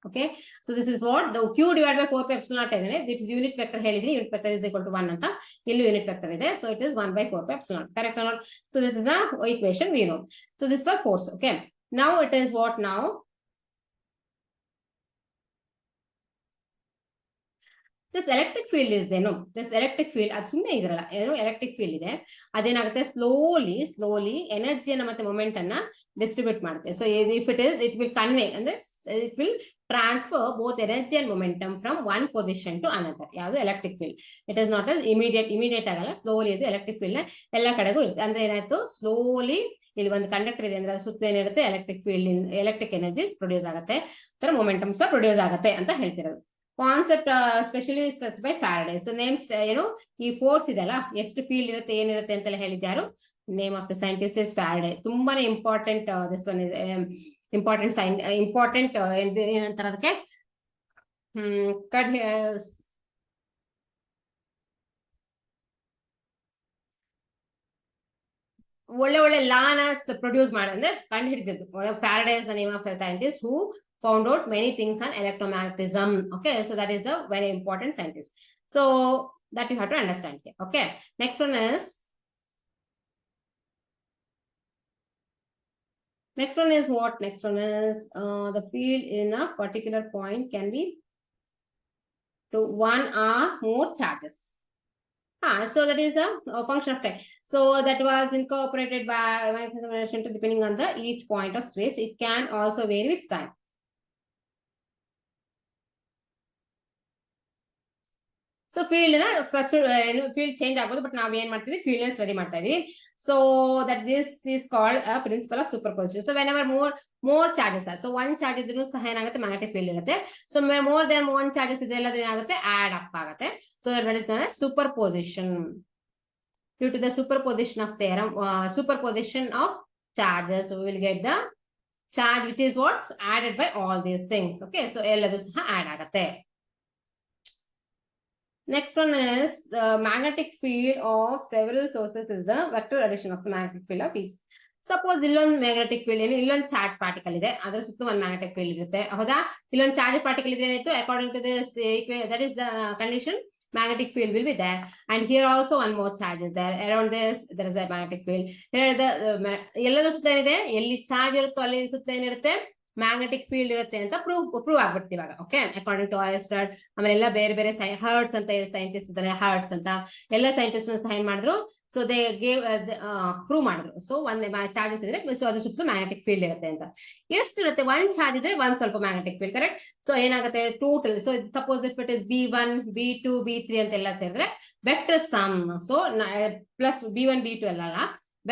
Okay, so this is what the Q divided by 4 pi epsilon naught ಇದೆ. This is unit vector ಹೇಳಿದ್ರಿ, unit vector is equal to 1 ಅಂತ. ಇಲ್ಲಿ unit vector ಇದೆ, so it is 1 by 4 pi epsilon naught, correct or not. So this is a equation we know. So this for force. Okay, now it is what, now this electric field is ಏನು, this electric field ಅದು ಸುಮ್ಮನೆ ಇದ್ರಲ್ಲ, ಏನು electric field ಇದೆ, ಅದೇನಾಗುತ್ತೆ slowly ಎನರ್ಜಿಯನ್ನ ಮತ್ತೆ moment ಅನ್ನ distribute ಮಾಡುತ್ತೆ. So if it will convey ಅಂದ್ರೆ it will transfer both energy and momentum from one position to another. ಯಾವುದು electric field. It is not as immediate ಆಗಲ್ಲ, ಸ್ಲೋಲಿ ಇದು ಎಲೆಕ್ಟ್ರಿಕ್ ಫೀಲ್ಡ್ ಎಲ್ಲ ಕಡೆಗೂ ಇರುತ್ತೆ. ಅಂದ್ರೆ ಏನಾಯ್ತು, ಸ್ಲೋಲಿ ಇಲ್ಲಿ ಒಂದು ಕಂಡಕ್ಟರ್ ಇದೆ ಅಂದ್ರೆ ಸುತ್ತ ಏನಿರುತ್ತೆ electric field, electric energy produce ಆಗುತ್ತೆ, ಮೊಮೆಂಟಮ್ ಸಹ ಪ್ರೊಡ್ಯೂಸ್ ಆಗುತ್ತೆ ಅಂತ ಹೇಳ್ತಿರೋದು. Concept specially stress by Faraday. So names ಏನು, ಈ ಫೋರ್ಸ್ ಇದೆಲ್ಲ ಎಷ್ಟು ಫೀಲ್ಡ್ ಇರುತ್ತೆ ಏನಿರುತ್ತೆ ಅಂತೆಲ್ಲ ಹೇಳಿದ್ಯಾರು, name of the scientist is Faraday. ತುಂಬಾನೇ important this one is important ಏನಂತಾರ ಅದಕ್ಕೆ, ಒಳ್ಳೆ ಲಾನ ಪ್ರೊಡ್ಯೂಸ್ ಮಾಡಂದ್ರೆ ಕಂಡು ಹಿಡಿದಿದ್ದು. Faraday is the name of a scientist who found out many things on electromagnetism. Okay, so that is the very important scientist. So that you have to understand here. Okay, next one is what? Next one is the field in a particular point can be to one or more charges. So that is a function of time. So that was incorporated by depending on the each point of space. It can also vary with time. So field field change ಆಗೋದು, but ನಾವ್ ಏನ್ ಮಾಡ್ತೀವಿ, field study ಮಾಡ್ತಾ ಇದೀವಿ. So that this is called a principle of superposition. So whenever more charges are, so one charge ಇದ್ರೂ ಸಹ ಏನಾಗುತ್ತೆ, magnetic field ಇರುತ್ತೆ. So more than one charges ಇದೆ ಎಲ್ಲ ಏನಾಗುತ್ತೆ, ಆಡ್ ಅಪ್ ಆಗುತ್ತೆ. So that is superposition. Due to the superposition of theorem, superposition of charges, we will get the charge which is what's added by all these things. Okay, so ಎಲ್ಲದೂ ಸಹ add ಆಗುತ್ತೆ. Next one is magnetic field of several sources is the vector addition of the magnetic field of each. Suppose illond magnetic field ಏನು, ಇಲ್ಲೊಂದು charge particle ಇದೆ, ಅದರ ಸುತ್ತ ಒಂದು magnetic field ಇರುತ್ತೆ, ಹೌದಾ? ಇಲ್ಲೊಂದು ಚಾರ್ಜ್ ಪಾರ್ಟಿಕಲ್ ಇದೆ ಏನಾಯ್ತು, according to this that is the condition, magnetic field will be there. And here also one more charge is there. Around this there is a magnetic field. Here the ಎಲ್ಲದರ ಸುತ್ತ ಏನಿದೆ, ಎಲ್ಲಿ charge ಇರುತ್ತೋ ಅಲ್ಲಿ ಸುತ್ತ ಏನಿರುತ್ತೆ, ಮ್ಯಾಗ್ನೆಟಿಕ್ ಫೀಲ್ಡ್ ಇರುತ್ತೆ ಅಂತ ಪ್ರೂವ್ ಆಗ್ಬಿಡ್ತೀವಿ ಇವಾಗ. Okay, according to Oersted. ಆಮೇಲೆ ಎಲ್ಲ ಬೇರೆ ಹರ್ಟ್ಸ್ ಅಂತ ಸೈಂಟಿಸ್ಟ್ ಇದ್ದಾರೆ, ಹರ್ಟ್ಸ್ ಅಂತ ಎಲ್ಲ ಸೈಂಟಿಸ್ಟ್ ಸಹ ಏನ್ ಮಾಡಿದ್ರು, ಸೊ ದೇ ಗೇವ್ ಪ್ರೂವ್ ಮಾಡಿದ್ರು. ಸೊ ಒಂದ್ ಚಾರ್ಜಸ್ ಇದ್ರೆ ಸೊ ಅದು ಸುತ್ತ ಮ್ಯಾಗ್ನೆಟಿಕ್ ಫೀಲ್ಡ್ ಇರುತ್ತೆ ಅಂತ. ಎಷ್ಟಿರುತ್ತೆ, ಒಂದ್ ಚಾರ್ಜ್ ಇದ್ರೆ ಒಂದ್ ಸ್ವಲ್ಪ ಮ್ಯಾಗ್ನೆಟಿಕ್ ಫೀಲ್ಡ್, ಕರೆಕ್ಟ್? ಸೊ ಏನಾಗುತ್ತೆ total, so suppose if it is B1 B2 B3 ಅಂತೆಲ್ಲ ಸೇರಿದ್ರೆ vector some, so plus B1 B2 ಅಲ್ಲ,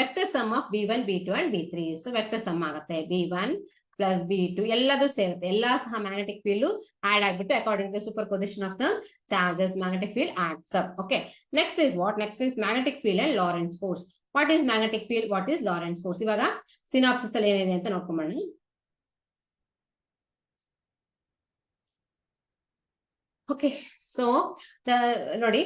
vector sum of B1 B2 and B3. So vector sum ಆಗುತ್ತೆ B1 plus B2 ಎಲ್ಲದೂ ಸೇರುತ್ತೆ, ಎಲ್ಲಾ ಸಹ magnetic field add ಆಗ್ಬಿಟ್ಟು according to superposition of the charges magnetic field adds up. Okay, next is what? Next is magnetic field and Lorentz force. What is magnetic field, what is Lorentz force? ಇವಾಗ synopsis ಅಲ್ಲಿ ಏನಿದೆ ಅಂತ ನೋಡ್ಕೊಂಬಣ್ಣ. Okay, so ನೋಡಿ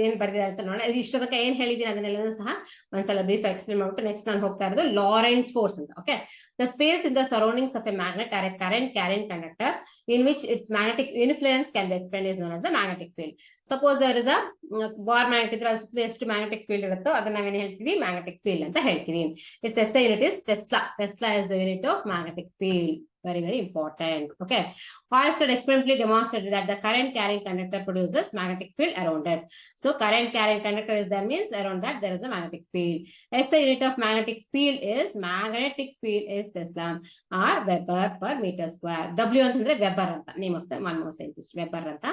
ಏನ್ ಬರ್ದಿದೆ ಅಂತ ನೋಡೋಣ. ಇಷ್ಟೊತ್ತಕ್ಕೆ ಏನ್ ಹೇಳಿದೀನಿ ಅದನ್ನೆಲ್ಲನೂ ಸಹ ಒಂದ್ಸಲ ಬ್ರೀಫ್ ಎಕ್ಸ್ಪ್ಲೇನ್ ಮಾಡ್ಬಿಟ್ಟು ನೆಕ್ಸ್ಟ್ ನಾನು ಹೋಗ್ತಾ ಇರೋದು ಲಾರೆನ್ಸ್ ಫೋರ್ಸ್ ಅಂತ. Okay, the space in the surroundings of a magnet or a current carrying conductor in which its magnetic influence can be explained is known as the magnetic field. Suppose there is a bar magnet ಇದ್ರೆ ಅದು ಸುತ್ತ ಎಷ್ಟು magnetic field ಇರುತ್ತೋ ಅದನ್ನ ನಾವೇನ್ ಹೇಳ್ತೀವಿ, magnetic field ಅಂತ ಹೇಳ್ತೀವಿ. It's SI unit is Tesla. Tesla is the unit of magnetic field. Very important. Okay, Oersted experimentally demonstrated that the current carrying conductor produces magnetic field around it. So current carrying conductor is there, means around that there is a magnetic field. SI unit of magnetic field is Tesla or Weber per meter square. W ಅಂತಂದ್ರೆ Weber ಅಂತ, name of the one more scientist Weber ಅಂತ.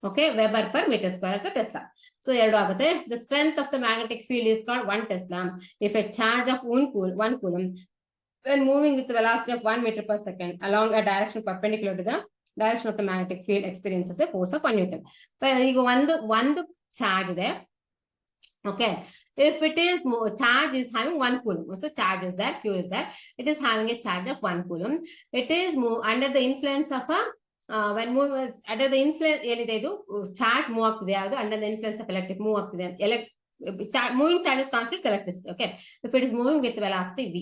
Okay, Weber per metre square ಅಂತ tesla. So ಎರಡು ಆಗುತ್ತೆ. The strength of the magnetic field is called 1 Tesla if a charge of 1 coulomb when moving with the velocity of 1 meter per second along a direction perpendicular to the direction of the magnetic field experiences a force of 1 Newton. ಈಗ ಒಂದು charge ಇದೆ. Okay, if it is charge is having 1 coulomb, so charge is there, Q is there, it is having a charge of 1 coulomb. It is under the influence of a when move under the influence ಏನಿದೆ, ಇದು charge move ಆಗ್ತಿದೆ, ಯಾವುದು under the influence of electric move ಆಗ್ತಿದೆ. moving charges constitutes electricity. Okay, if it is moving with velocity v,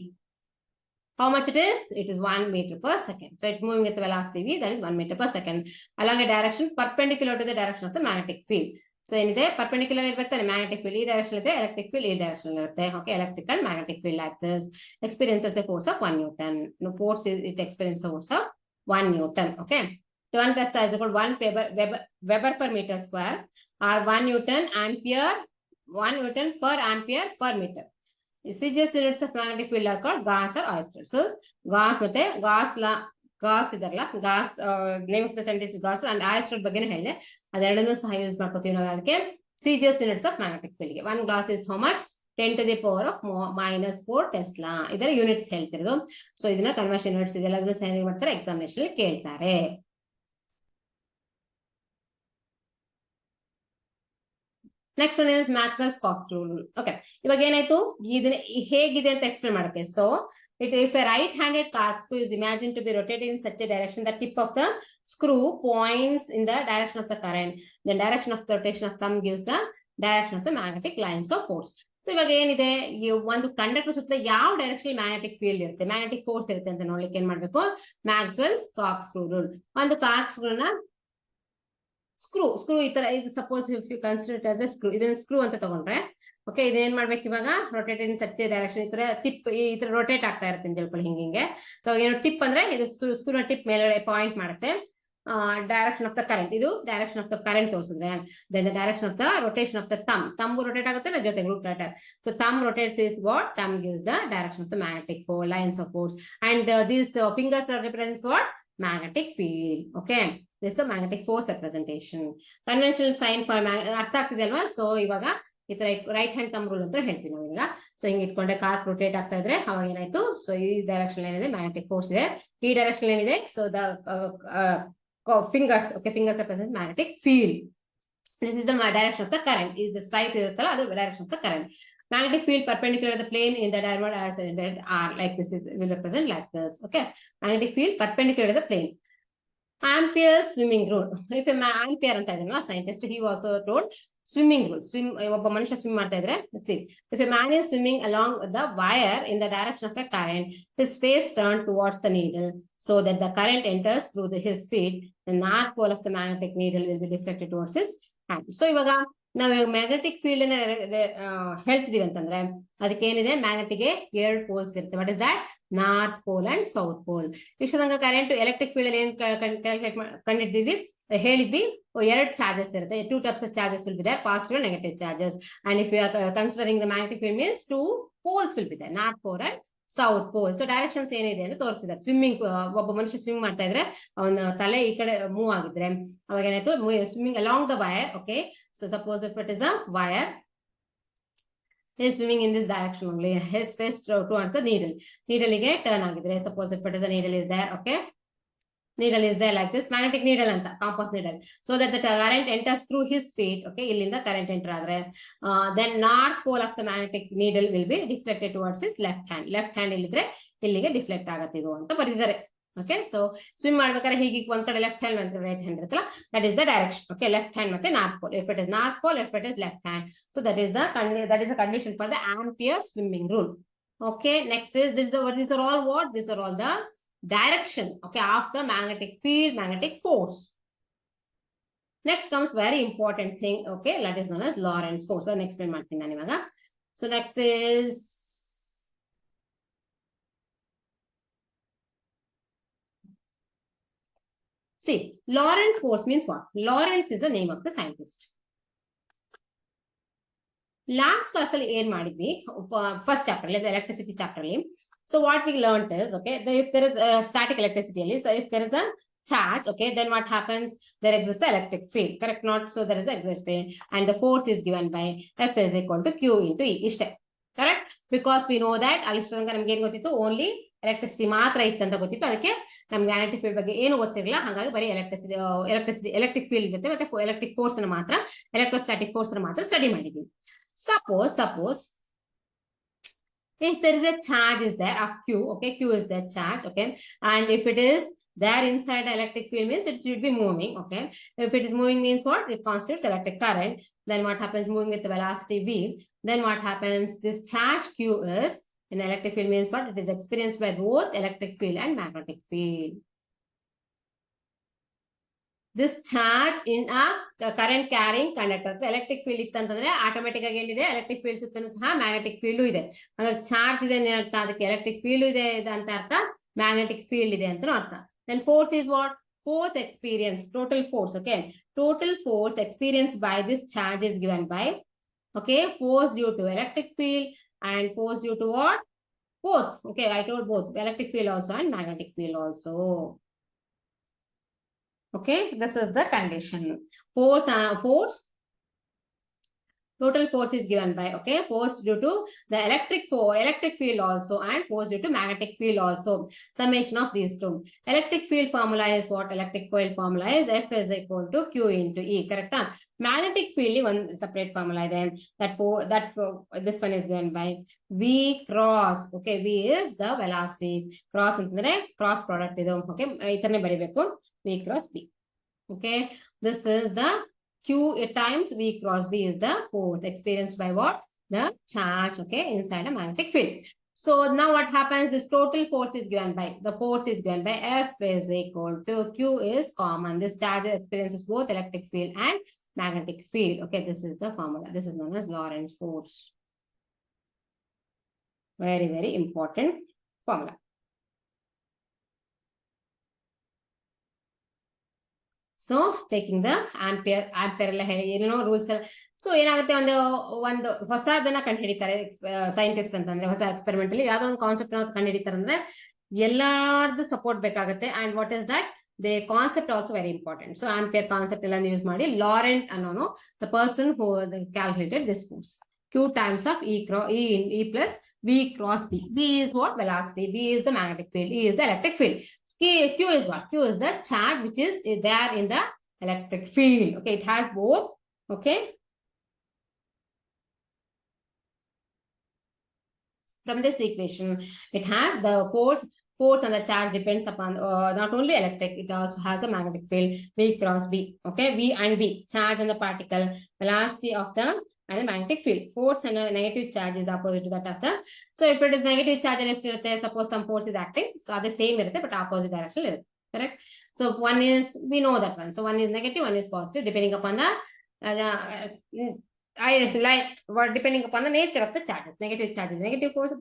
how much it is? It is 1 meter per second. So it's moving with the velocity v, that is 1 meter per second along a direction perpendicular to the direction of the magnetic field. So ಏನಿದೆ, perpendicular ಇರ್ಬೇಕು magnetic field, ಈ direction ಇದೆ, electric field ಈ direction ಇರುತ್ತೆ. Okay, electric and magnetic field like this experiences a force of 1 Newton. No force it experiences a force of 1 Newton. Okay, 1 Tesla is equal to 1 Weber per meter square, or 1 Newton ampere, 1 Newton per ampere per meter. CGS units of magnetic field are called Gauss or Oyster. So Gauss ಮತ್ತೆ Gauss ಇದರಲ್ಲ, Gauss name of the scientist Gauss and Oyster ಬಗ್ಗೆನೂ ಹೇಳಿದೆ, ಅದೆರಡನ್ನೂ ಸಹ use ಮಾಡ್ಕೋತೀವಿ ನಾವು ಅದಕ್ಕೆ. CGS units of magnetic field ಗೆ 1 Gauss is how much? 10 to the power of -4 Tesla. ಇದರ units ಹೇಳ್ತಿರೋದು. ಸೊ ಇದನ್ನ ಕನ್ವರ್ಷನ್ ಯೂನಿಟ್ಸ್ ಇದೆಲ್ಲದನ್ನು ಸಹ ಏನ್ ಮಾಡ್ತಾರೆ, ಎಕ್ಸಾಮಿನೇಷನ್ ಅಲ್ಲಿ ಕೇಳ್ತಾರೆ. Next one is Maxwell's rule. Okay, ಇವಾಗ ಏನಾಯ್ತು, ಇದನ್ನ ಹೇಗಿದೆ ಅಂತ ಎಕ್ಸ್ಪ್ಲೇನ್ ಮಾಡುತ್ತೆ. So if a right-handed corkscrew is imagined to be rotated in such a direction, the tip of the screw points in the direction of the current. The direction of the rotation of thumb gives the direction of the magnetic lines of force. So ಇವಾಗ ಏನಿದೆ, ಈ ಒಂದು conductor ಸುತ್ತ ಯಾವ direction magnetic field ಇರುತ್ತೆ, magnetic force ಇರುತ್ತೆ ಅಂತ ನೋಡ್ಲಿಕ್ಕೆ ಏನ್ ಮಾಡ್ಬೇಕು, ಮ್ಯಾಕ್ಸ್ವೆಲ್ಸ್ ಕಾರ್ಕ್ಸ್ಕ್ರೂ ರೂಲ್. ಒಂದು ಕಾರ್ಕ್ಸ್ಕ್ರೂನ ಸ್ಕ್ರೂ ಈ ತರ, ಇದು suppose if you consider as a screw, ಇದನ್ನ ಸ್ಕ್ರೂ ಅಂತ ತಗೊಂಡ್ರೆ, ಓಕೆ, ಇದೇನ್ ಮಾಡ್ಬೇಕು ಇವಾಗ, ರೊಟೇಟ್ ಇನ್ ಸಚ್ ಡೈರೆಕ್ಷನ್, ಈ ತರ ಟಿಪ್ ಈ ತರ ರೊಟೇಟ್ ಆಗ್ತಾ ಇರುತ್ತೆ ಅಂತ ತಿಳ್ಕೊಳ್ಳಿ, ಹಿಂಗೆ. ಸೊ ಏನು ಟಿಪ್ ಅಂದ್ರೆ ಇದು ಸ್ಕ್ರೂ ಟಿಪ್ ಮೇಲೆ ಪಾಯಿಂಟ್ ಮಾಡುತ್ತೆ. ಡೈರೆಕ್ಷನ್ ಆಫ್ ದ ಕರೆಂಟ್, ಇದು ಡೈರೆಕ್ಷನ್ ಆಫ್ ದ ಕರೆಂಟ್ ತೋರಿಸಿದ್ರೆ, then the direction of the rotation of the thumb rotate ಆಗುತ್ತೆ ಜೊತೆಗೆ rotator. So thumb rotates is what, thumb gives the direction of the magnetic lines of force, and these fingers represents what, magnetic field. Okay, this is a magnetic force representation. Conventional sign for ಅರ್ಥ ಆಗ್ತಿದೆ ಅಲ್ವಾ. So ಇವಾಗ ಈ ತರ right hand thumb rule ಅಂತ ಹೇಳ್ತೀವಿ ನಾವು ಈಗ. ಸೊ ಹಿಂಗೆ ಇಟ್ಕೊಂಡೆ ಕಾರ್ಕ್ ರೊಟೇಟ್ ಆಗ್ತಾ ಇದ್ರೆ ಅವಾಗ ಏನಾಯ್ತು, ಸೊ ಈ ಡೈರೆಕ್ಷನ್ ಏನಿದೆ ಮ್ಯಾಗ್ನೆಟಿಕ್ ಫೋರ್ಸ್ ಇದೆ, ಈ ಡೈರೆಕ್ಷನ್ ಏನಿದೆ, so the fingers, okay, fingers represent magnetic field. This is the direction of the current. Is the straight iruttalla, adu direction of the current. Magnetic field perpendicular to the plane in the diameter as R, like this is will represent like this. Okay, magnetic field perpendicular to the plane. Ampere's swimming rule. If a ampere anta idana scientist, he also told swimming rule. Obba manusha swim ಮಾಡ್ತಾ ಇದ್ರೆ, let's see, if a man is swimming along the wire in the direction of a current, his face turned towards the needle so that the current enters through his feet, the north pole of the magnetic needle will be deflected towards his hand. So ಇವಾಗ ನಾವು magnetic field ಅನ್ನ ಹೇಳ್ತಿದೀವಿ ಅಂತಂದ್ರೆ ಅದಕ್ಕೆ ಏನಿದೆ, magnetic ಗೆ 2 poles ಇರುತ್ತೆ. What is that, north pole and south pole. ಇಷ್ಟಂಗ current electric field ಅಲ್ಲಿ ಏನ್ ಕ್ಯಾಲ್ಕುಲೇಟ್ ಕಂಡಿದ್ದೀವಿ, ಹೇಳಿದ್ವಿ, 2 ಚಾರ್ಜಸ್ ಇರುತ್ತೆ. 2 types of charges will be there, positive and negative charges. And if you are considering the magnetic field means 2 poles will be there, north pole and south pole. So directions ಏನಿದೆ ಅಂತ ತೋರಿಸಿದ್ದಾರೆ. Swimming, ಒಬ್ಬ ಮನುಷ್ಯ swim ಮಾಡ್ತಾ ಇದ್ರೆ ಅವನ ತಲೆ ಈ ಕಡೆ ಮೂವ್ ಆಗಿದ್ರೆ ಅವಾಗ ಏನಾಯ್ತು, swimming along the wire. Okay, so suppose if it is a wire, he is swimming in this direction only, his face towards the needle ಗೆ ಟರ್ನ್ ಆಗಿದ್ರೆ, suppose if it is a needle is there, okay, needle is there like this, magnetic needle anta, compass needle, so that the current enters through his feet. Okay, illinda current enter adre, then north pole of the magnetic needle will be deflected towards his left hand illidre illige deflect agutte idu anta baridare. Okay, so swim ಮಾಡ್ಬೇಕಾದ್ರೆ ಹೀಗೆ ಒಂದ್ ಕಡೆ left hand ಮತ್ತೆ right hand ಇರುತ್ತಲ್ಲ, that is the direction. Okay, left hand ಮತ್ತೆ north pole, if it is north pole, if it is left hand, so that is the condition for the Ampere swimming rule. Okay, next is these are all what, these are all the direction, okay, of the magnetic field, magnetic force. Next comes very important thing, okay, that is known as Lorentz force. So next explain ಮಾಡ್ತೀನಿ ನಾನು ಇವಾಗ. So next is, see, Lorentz force means what? Lorentz is the name of the scientist. Last class ಅಲ್ಲಿ ಏನ್ ಮಾಡಿದ್ವಿ, first chapter ಅಲ್ಲಿ, electricity chapter ಅಲ್ಲಿ. So what we learned is, okay, that if there is a static electricity, so if there is a charge, okay, then what happens, there exists an electric field, correct? Not so there is an electric field, and the force is given by F is equal to Q into E, ishte, correct? Because we know that alistanga namage ಏನು ಗೊತ್ತಿತ್ತು, only electricity ಮಾತ್ರ ಇತ್ತು ಅಂತ ಗೊತ್ತಿತ್ತು, ಅದಕ್ಕೆ ನಮ್ಗೆ magnetic field ಬಗ್ಗೆ ಏನು ಗೊತ್ತಿರಲಿಲ್ಲ. ಹಾಗಾಗಿ ಬರೀ ಎಲೆಕ್ಟ್ರಿಕ್ ಫೀಲ್ಡ್ ಜೊತೆ ಮತ್ತೆ ಎಲೆಕ್ಟ್ರಿಕ್ ಫೋರ್ಸ್ ಅನ್ನು ಮಾತ್ರ, ಎಲೆಕ್ಟ್ರೋಸ್ಟಾಟಿಕ್ ಫೋರ್ಸ್ ಅನ್ನು ಮಾತ್ರ ಸ್ಟಡಿ ಮಾಡಿದ್ವಿ. Suppose if there is a charge is there of Q, okay, Q is that charge, okay, and if it is there inside the electric field means it should be moving, okay. If it is moving means what, it constitutes electric current. Then what happens, moving with the velocity v, then what happens, this charge Q is in electric field means what, it is experienced by both electric field and magnetic field. This charge in a current carrying conductor, electric field ಇತ್ತಂತಂದ್ರೆ automatic ಆಗಿ ಏನಿದೆ, electric field ಸುತ್ತಲೂ ಸಹ magnetic field ಇದೆ. ಹಾಗಾಗಿ charge ಇದೆ ಅಂತ ಅದಕ್ಕೆ ಎಲೆಕ್ಟ್ರಿಕ್ ಫೀಲ್ಡ್ ಇದೆ ಅಂತ ಅರ್ಥ, ಮ್ಯಾಗ್ನೆಟಿಕ್ ಫೀಲ್ಡ್ ಇದೆ ಅಂತ ಅರ್ಥ. Then force is what, force experience, total force, okay, total force experienced by this charge is given by, okay, force due to electric field and force due to what? Both. Okay, I told both, electric field also and magnetic field also. Okay, this is the condition. Force, total force is given by, okay, force due to the electric field also and force due to magnetic field also. Summation of these two. Electric field formula is what? Electric field formula is F is equal to Q into E. Correct? Magnetic field one separate formula then. This one is given by V cross. Okay, V is the velocity. Cross ಅಂತಂದ್ರೆ cross product ಇದು. Okay, ಇದನ್ನೇ ಬರಿಬೇಕು. V cross B. Okay, this is the Q times V cross B is the force experienced by what? The charge, okay, inside a magnetic field. So now what happens? This total force is given by, the force is given by F is equal to Q is common. This charge experiences both electric field and magnetic field. Okay, this is the formula. This is known as Lorentz force. Very, very important formula. So taking the ampere ಎಲ್ಲ ಹೇಳಿ ಏನೇನೋ rules ಎಲ್ಲ. So ಏನಾಗುತ್ತೆ, ಒಂದು ಹೊಸದನ್ನ ಕಂಡು ಹಿಡಿತಾರೆ scientist ಅಂತಂದ್ರೆ, ಹೊಸ ಎಕ್ಸ್ಪೆರಿಮೆಂಟ್ ಅಲ್ಲಿ ಯಾವ್ದೋ ಒಂದು ಕಾನ್ಸೆಪ್ಟ್ ಕಂಡು ಹಿಡಿತಾರೆ ಅಂದ್ರೆ ಎಲ್ಲಾರ್ದು ಸಪೋರ್ಟ್ ಬೇಕಾಗುತ್ತೆ. And what is that? They concept also very important. So Ampere concept ಎಲ್ಲ ಯೂಸ್ ಮಾಡಿ ಲಾರೆಂಟ್ ಅನ್ನೋನು the person who calculated this force. Q times of E plus V cross B. B is what? Velocity. B is the magnetic field. E is the electric field. Q is what? Q is the charge which is there in the electric field. Okay, it has both. Okay. From this equation, it has the force and the charge depends upon not only electric, it also has a magnetic field, V cross B. Okay, V and B, charge and the particle, velocity of the and the magnetic field. Force and a negative charge is opposite to that of the. So if it is negative charge, suppose some force is acting, so the same but opposite direction. Correct? So one is, we know that one. So one is negative, one is positive, depending upon the depending upon the nature of the charges. Negative charges, negative force,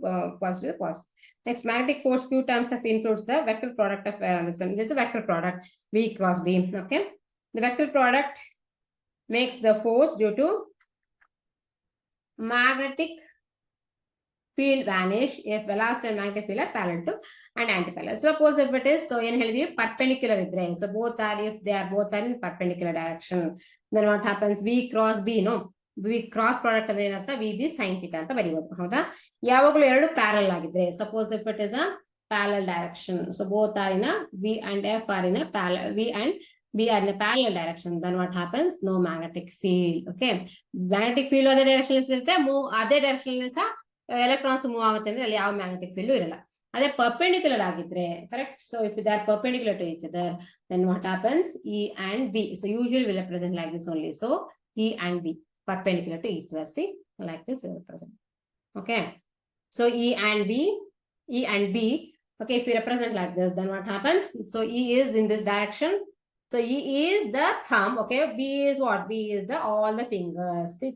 positive, positive. Next, magnetic force Q times F includes the vector product of this one. This is the vector product V cross B. Okay, the vector product makes the force due to magnetic field vanish if velocity and magnetic field are parallel to and antiparallel. Suppose if it is, so perpendicular idre, so both are, if they are both are in perpendicular direction, then what happens? V cross B, no, V cross product ಅಂದ್ರೆ ಏನಂತ? VB sin theta ಅಂತ ಬರೀಬಹುದು. ಹೌದಾ? ಯಾವಾಗಲೂ ಎರಡು parallel ಆಗಿದ್ರೆ, suppose if it is a parallel direction, so both are in a V and F are in a parallel, V and B are in a parallel direction, then what happens? No magnetic field. Okay, magnetic field other direction ಇರುತ್ತೆ, move other direction ಸಹ electrons move ಆಗುತ್ತೆ ಅಂದ್ರೆ ಅಲ್ಲಿ ಯಾವ magnetic field ಇರಲ್ಲ. ಅದೇ perpendicular ಆಗಿದ್ರೆ, correct? So if they are perpendicular to each other, then what happens? E and B. So usually we represent like this only. So E and B perpendicular to each other. See, like this we represent. Okay, so E and B. Okay, if we represent like this, then what happens? So E is in this direction. So E is the thumb. Okay, B is what? B is the all the fingers. See,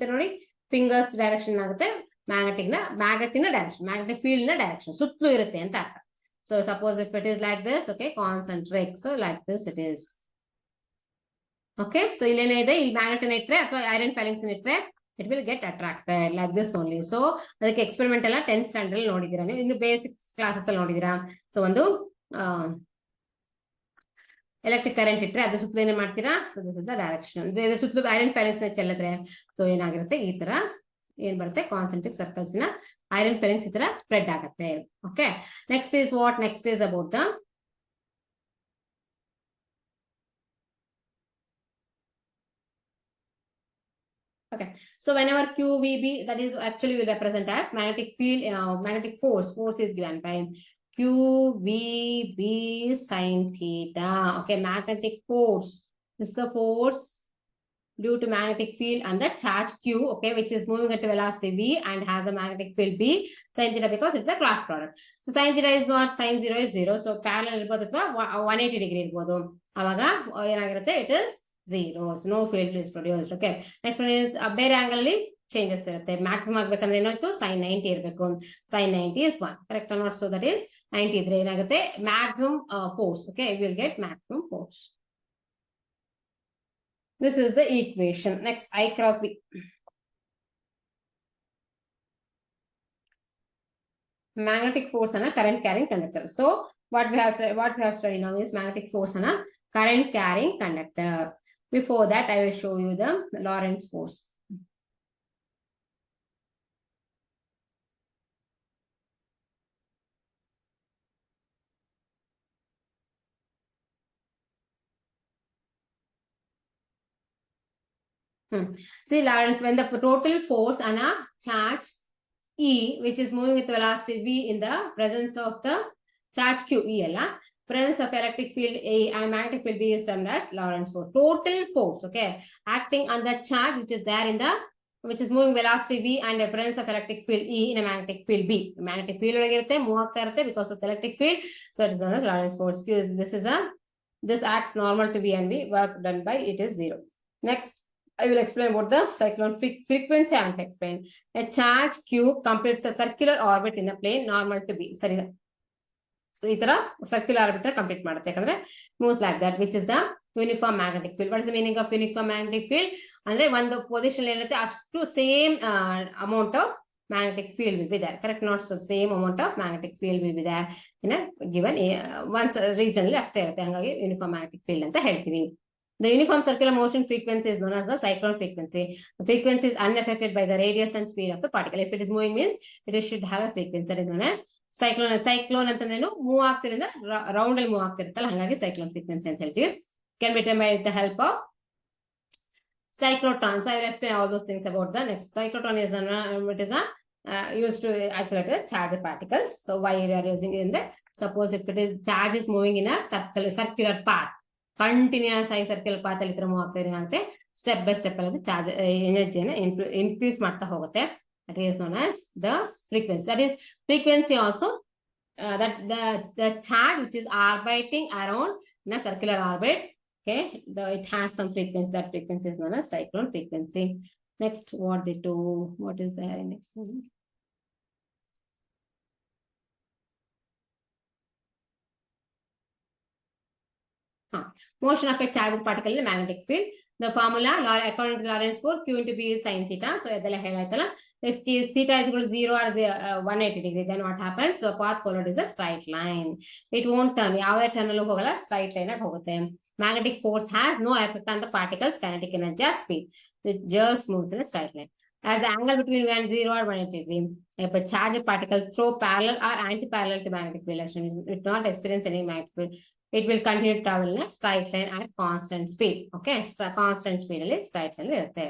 fingers direction ಆಗುತ್ತೆ, magnetic direction, magnetic field direction. ಸುತ್ತಲೂ ಇರುತ್ತೆ ಅಂತ ಅರ್ಥ. So suppose if it is like this, okay, concentric. So like this it is. Okay, so ಇಲ್ಲೇನಿದೆ, ಈ magnet ಇಟ್ರೆ ಅಥವಾ iron filings ಇಟ್ರೆ it will get attracted like this only. So ಅದಕ್ಕೆ experiment ಎಲ್ಲ 10th ಸ್ಟ್ಯಾಂಡರ್ಡ್ ನೋಡಿದೀರಾ ನೀವು, ಇನ್ನು ಬೇಸಿಕ್ಸ್ ಕ್ಲಾಸಸ್ ಅಲ್ಲಿ ನೋಡಿದೀರಾ. So ಒಂದು ಎಲೆಕ್ಟ್ರಿಕ್ ಕರೆಂಟ್ ಇಟ್ರೆ ಅದ್ರ ಸುತ್ತಲೂ ಏನ್ ಮಾಡ್ತೀರಾ? So this is the direction. ಸುತ್ತಲೂ ಐರನ್ ಫೈಲಿಂಗ್ಸ್ ಚೆಲ್ಲಿದ್ರೆ ಸೊ ಏನಾಗಿರುತ್ತೆ, ಈ ತರ ಏನ್ ಬರುತ್ತೆ? ಕಾನ್ಸೆಂಟ್ರಿಕ್ ಸರ್ಕಲ್ಸ್ ನ ಐರನ್ ಫೈಲಿಂಗ್ಸ್ ಈ ತರ ಸ್ಪ್ರೆಡ್ ಆಗುತ್ತೆ. Okay, next is what? Next is about the okay. So whenever QVB, that is actually will represent as magnetic field, magnetic force. Force is given by QVB sin theta. Okay, magnetic force. This is the force due to magnetic field and the charge Q, okay, which is moving at velocity V and has a magnetic field B sin theta because it's a cross product. So sin theta is not, sin 0 is 0. So parallel ಇರಬಹುದು ಅಥವಾ 180 degree ಇರಬಹುದು. ಅವಾಗ ಏನಾಗಿರುತ್ತೆ? It is 0. So no field is produced. Okay, next one is ಬೇರೆ angle ಅಲ್ಲಿ changes ಇರುತ್ತೆ. Maximum ಆಗ್ಬೇಕಂದ್ರೆ ಏನಾಯ್ತು? sin 90 ಇರಬೇಕು. sin 90 is 1. Correct or not? So that is 90 ಇದ್ರೆ ಏನಾಗುತ್ತೆ? Maximum force. Okay, we will get maximum force. This is the equation. Next, I cross B. Magnetic force and a current carrying conductor. So what we have studied now is magnetic force and a current carrying conductor. Before that, I will show you the Lorentz force. See, Lorentz, when the total force and a charge E, which is moving with velocity V in the presence of the charge Q, E, presence of electric field A and magnetic field B is termed as Lorentz force. Total force, okay, acting on the charge which is there in the, which is moving velocity V and the presence of electric field E in a magnetic field B. Magnetic field move because of the electric field, so it is known as Lorentz force. This acts normal to V and V, work done by it is 0. Next, I will explain about the cyclone frequency. I will explain. A charge Q completes a circular orbit in a plane normal to B. So, circular orbit complete moves like that, which is the uniform magnetic field. What is the meaning of uniform magnetic field? And then when the position to same amount of magnetic field will be there. Correct? Not so same amount of magnetic field will be there in a given once regionally uniform magnetic field ಅಂತ ಹೇಳ್ತೀವಿ. The uniform circular motion frequency is known as the cyclone frequency. The frequency is unaffected by the radius and speed of the particle. If it is moving means it should have a frequency that is known as cyclone. Cyclone ಅಂತಂದ್ರೇನು move ಆಗ್ತಿರಿಂದ round ಅಲ್ಲಿ move ಆಗ್ತಿರುತ್ತಲ್ಲ ಹಾಗಾಗಿ cyclone frequency ಅಂತ ಹೇಳ್ತೀವಿ. Can be determined by the help of cyclotron. So I will explain all those things about the next. Cyclotron is used to accelerate the charged particles. So why we are using it in that? Suppose if it is charge is moving in a circular path. Continuous circular path ಅಲ್ಲಿ move ಆಗ್ತಾ step by step ಅಲ್ಲಿ charge ಎನರ್ಜಿಯನ್ನು increase ಮಾಡ್ತಾ ಹೋಗುತ್ತೆ. That is known as the frequency. That is frequency also that the charge which is orbiting around in a circular orbit, okay, it has some frequency. That frequency is known as cyclone frequency. Next, what they do, what is there in next one? Motion of a charged particle in a magnetic field. The formula, according to Lorentz force, Q into B is sin theta. So, if theta is equal to 0 or 180 degree, then what happens? So, path followed is a straight line. It won't turn. Straight line. Magnetic force has no effect on the particle's kinetic energy or speed. It just moves in a straight line. As the angle between 0 or 180 degree, if a charged particle throw parallel or anti-parallel to magnetic field, it will not experience any magnetic field. It will continue to travel in a straight line at constant speed. Okay, constant speed ಅಲ್ಲಿ straight line ಇರುತ್ತೆ.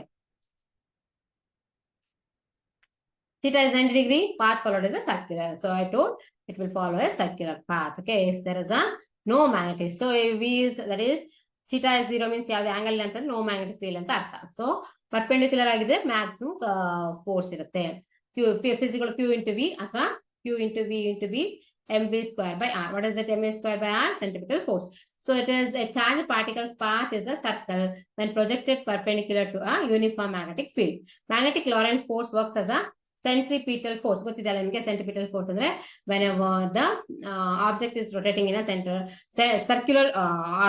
Theta is 90 degree, path followed is a circular. So I told it will follow a circular path. Okay, if there is a no magnetic, so V is, that is theta is 0 means the angle length and no magnetic field ಅಂತ ಅರ್ಥ. So perpendicular ಆಗಿದೆ maximum force ಇರುತ್ತೆ. Physical Q into V ಅಥವಾ Q into V into B. mv square by r. What is that mv square by r? Centripetal force. So it is a charged particle's path is a circle when projected perpendicular to a uniform magnetic field. Magnetic Lorentz force works as a centripetal force. Centripetal force whenever the object is rotating in a circular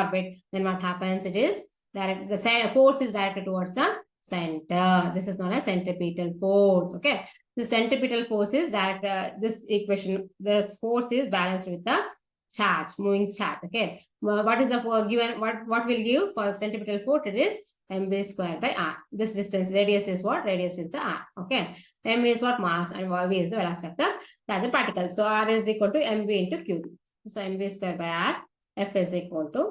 orbit, then what happens? It is direct. The force is directed towards the center. This is known as centripetal force. Okay. The centripetal force is that this equation, this force is balanced with the charge, moving charge. Okay. What is the given? What will give for centripetal force? It is mv square by r. This distance, radius is what? Radius is the r. Okay. M is what? Mass, and v is the velocity of the particle. So r is equal to mv into q. So mv square by r. F is equal to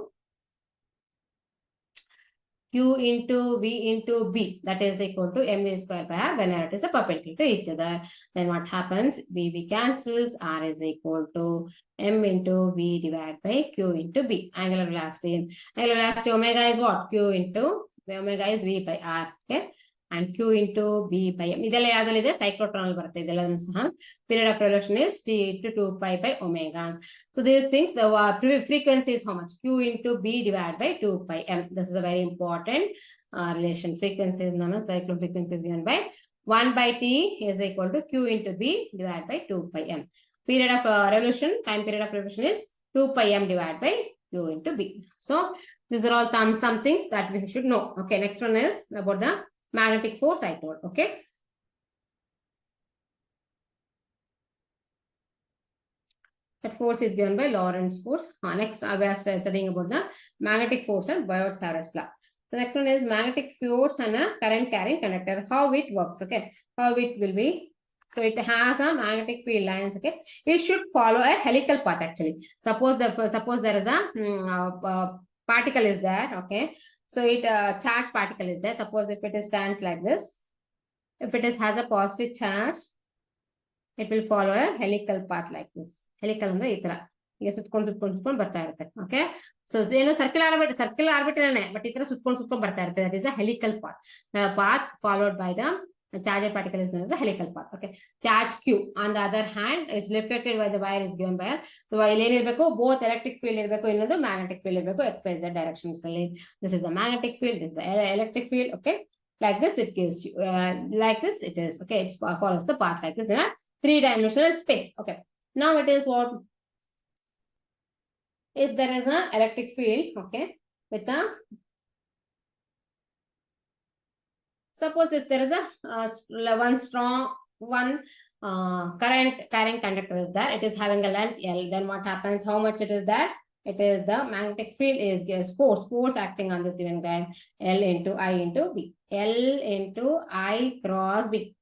Q into V into B, that is equal to mv square by r whenever it is a perpendicular to each other. Then what happens? V cancels, R is equal to M into V divided by Q into B. Angular velocity. Angular velocity omega is what? Q into omega is V by R. Okay. And Q into B by M. Cyclotron period of revolution is T into 2 pi by omega. So these things, the frequency is how much? Q into B divided by 2 pi M. This is a very important relation. Frequency is known as cyclone frequency is given by 1 by T is equal to Q into B divided by 2 pi M. Period of revolution, time period of revolution is 2 pi M divided by Q into B. So These are all some things that we should know. Okay, next one is about the magnetic force I told. Okay. That force is given by Lorentz force. Next, we are studying about the magnetic force and Biot-Savart's law. The next one is magnetic force and a current carrying conductor. How it works, okay? How it will be. So it has a magnetic field lines, okay? It should follow a helical path actually. Suppose there is a particle is there, okay? So it charge particle is there. Suppose if it stands like this, if it has a positive charge, it will follow a helical path like this. Helical ಅಂದ್ರೆ ಈ ತರ ಈಗ ಸುತ್ಕೊಂಡು ಬರ್ತಾ ಇರುತ್ತೆ. Okay, so ಏನು circular orbital but ಈ ತರ ಸುತ್ಕೊಂಡು ಬರ್ತಾ ಇರುತ್ತೆ. That is a helical path. Path followed by the charged particle is known as a helical path. Okay, charge Q on the other hand is reflected by the wire is given by. So while both electric field irbeku innondu magnetic field irbeku xyz directions alli. This is a magnetic field, this is a electric field. Okay, like this it gives you like this it is. Okay, it follows the path like this in a three-dimensional space. Okay, now it is what if there is an electric field, okay, with a suppose if there is a one strong current carrying conductor is there, it is having a length L, then what happens, how much it is there, it is the magnetic field is force acting on this given guy, L into I into B, L into I cross B.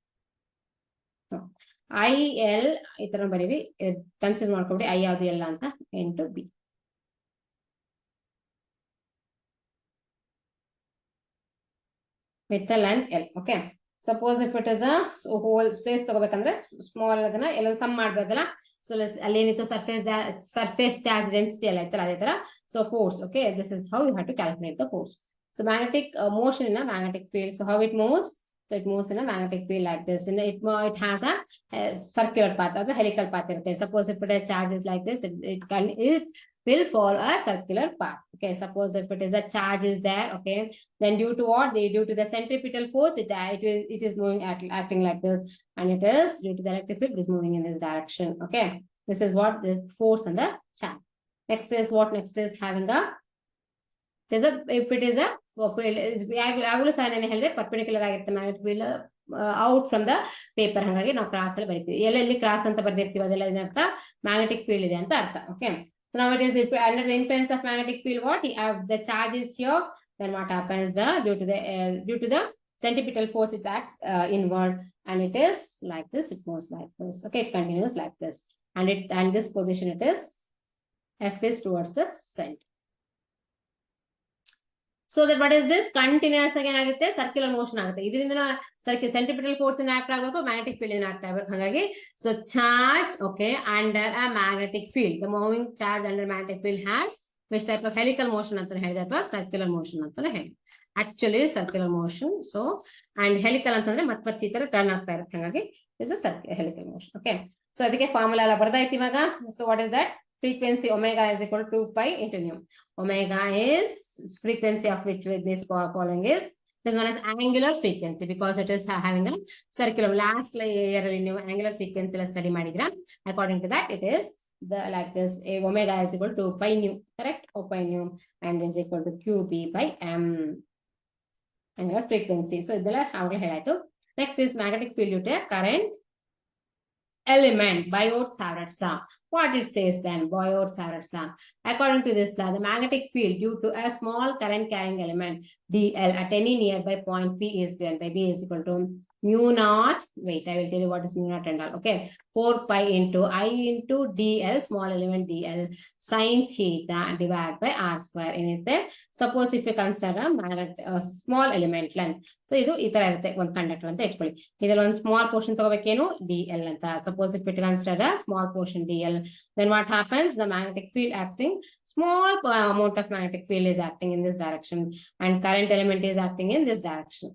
I L itara bariri consider ಮಾಡ್ಕೊಳ್ಳಿ I ಯಾವುದು L ಅಂತ into B. With the length L. Okay, suppose if it is a whole space ತಗೋಬೇಕಂದ್ರೆ small ಅದನ್ನ ಎಲ್ಲ some ಮಾಡಬೇಕಲ್ಲ. So let's ಅಲ್ಲೇನಿತ್ತು surface charge density ಎಲ್ಲ ಐತಲ್ಲ ಅದೇ ತರ. So force, okay, this is how you have to calculate the force. So magnetic motion in a magnetic field. So how it moves? So it moves in a magnetic field like this. And it has a circular path or the helical path. Suppose if it charges like this, it will follow a circular path. Okay, suppose if it is a charge is there, okay, then due to what? Due to the centripetal force, it is moving acting like this, and it is due to the electric field, it is moving in this direction. Okay, this is what the force and the charge. Next is what? Next is having a if it is a field, I will assign any held perpendicular ಆಗಿರುತ್ತೆ magnetic field out from the paper. ಹಾಗಾಗಿ ನಾವು cross ಅಲ್ಲಿ ಬರೀತೀವಿ. ಎಲ್ಲೆಲ್ಲಿ cross ಅಂತ ಬರ್ದಿರ್ತೀವಿ ಅದೆಲ್ಲ ಏನರ್ಥ magnetic field ಇದೆ ಅಂತ ಅರ್ಥ. Okay, so now it is under the influence of magnetic field, what the charge is here, then what happens, due to the centripetal force it acts inward, and it is like this, it moves like this. Okay, it continues like this, and this position it is F is towards the center. So that what is this? Continuous again ಆಗುತ್ತೆ, circular motion ಆಗುತ್ತೆ. ಇದರಿಂದ centripetal force in act ಆಗಬೇಕು, magnetic field in act ಆಗಬೇಕು. ಹಾಗಾಗಿ so charge, okay, under a magnetic field, the moving charge under magnetic field has which type of helical motion ಅಂತ ಹೇಳಿದೆ ಅಥವಾ circular motion ಅಂತ ಹೇಳಿ. Actually circular motion. So and helical ಅಂತಂದ್ರೆ ಮತ್ತೆ ಈ ತರ ಟರ್ನ್ ಆಗ್ತಾ ಇರುತ್ತೆ. ಹಾಗಾಗಿ is a helical motion. Okay, so ಅದಕ್ಕೆ ಫಾರ್ಮುಲಾ ಎಲ್ಲ ಬರ್ದಾಯ್ತು ಇವಾಗ. So what is that? Frequency omega is equal to 2 pi into nu. Omega is frequency of which with this following is known as angular frequency because it is having a circular. Last year angular frequency study ಮಾಡಿದ್ರ. According to that, it is like this. Omega is equal to 2 pi nu, correct? 2 pi nu and is equal to QB by M. Angular frequency. So ಇದೆಲ್ಲ ಆವಾಗಲೇ ಹೇಳಾಯ್ತು. Next is magnetic field due to current element, Biot-Savart's law. What it says then? Biot-Savart's law. According to this law, the magnetic field due to a small current carrying element dl at any nearby point P is given by B is equal to mu naught. Wait, I will tell you what is mu naught and all. Okay, 4 pi into I into dl, small element dl, sin theta divided by r square. ಏನಿರುತ್ತೆ? Suppose if you consider a small element length. So ಇದು ಈ ತರ ಇರುತ್ತೆ ಒಂದು conductor ಅಂತ ಇಟ್ಕೊಳ್ಳಿ. ಇದರಲ್ಲಿ ಒಂದು ಸ್ಮಾಲ್ ಪೋರ್ಷನ್ ತಗೋಬೇಕೇನು dl ಅಂತ. Suppose if it consider a small portion dl, then what happens? The magnetic field acting, small amount of magnetic field is acting in this direction and current element is acting in this direction.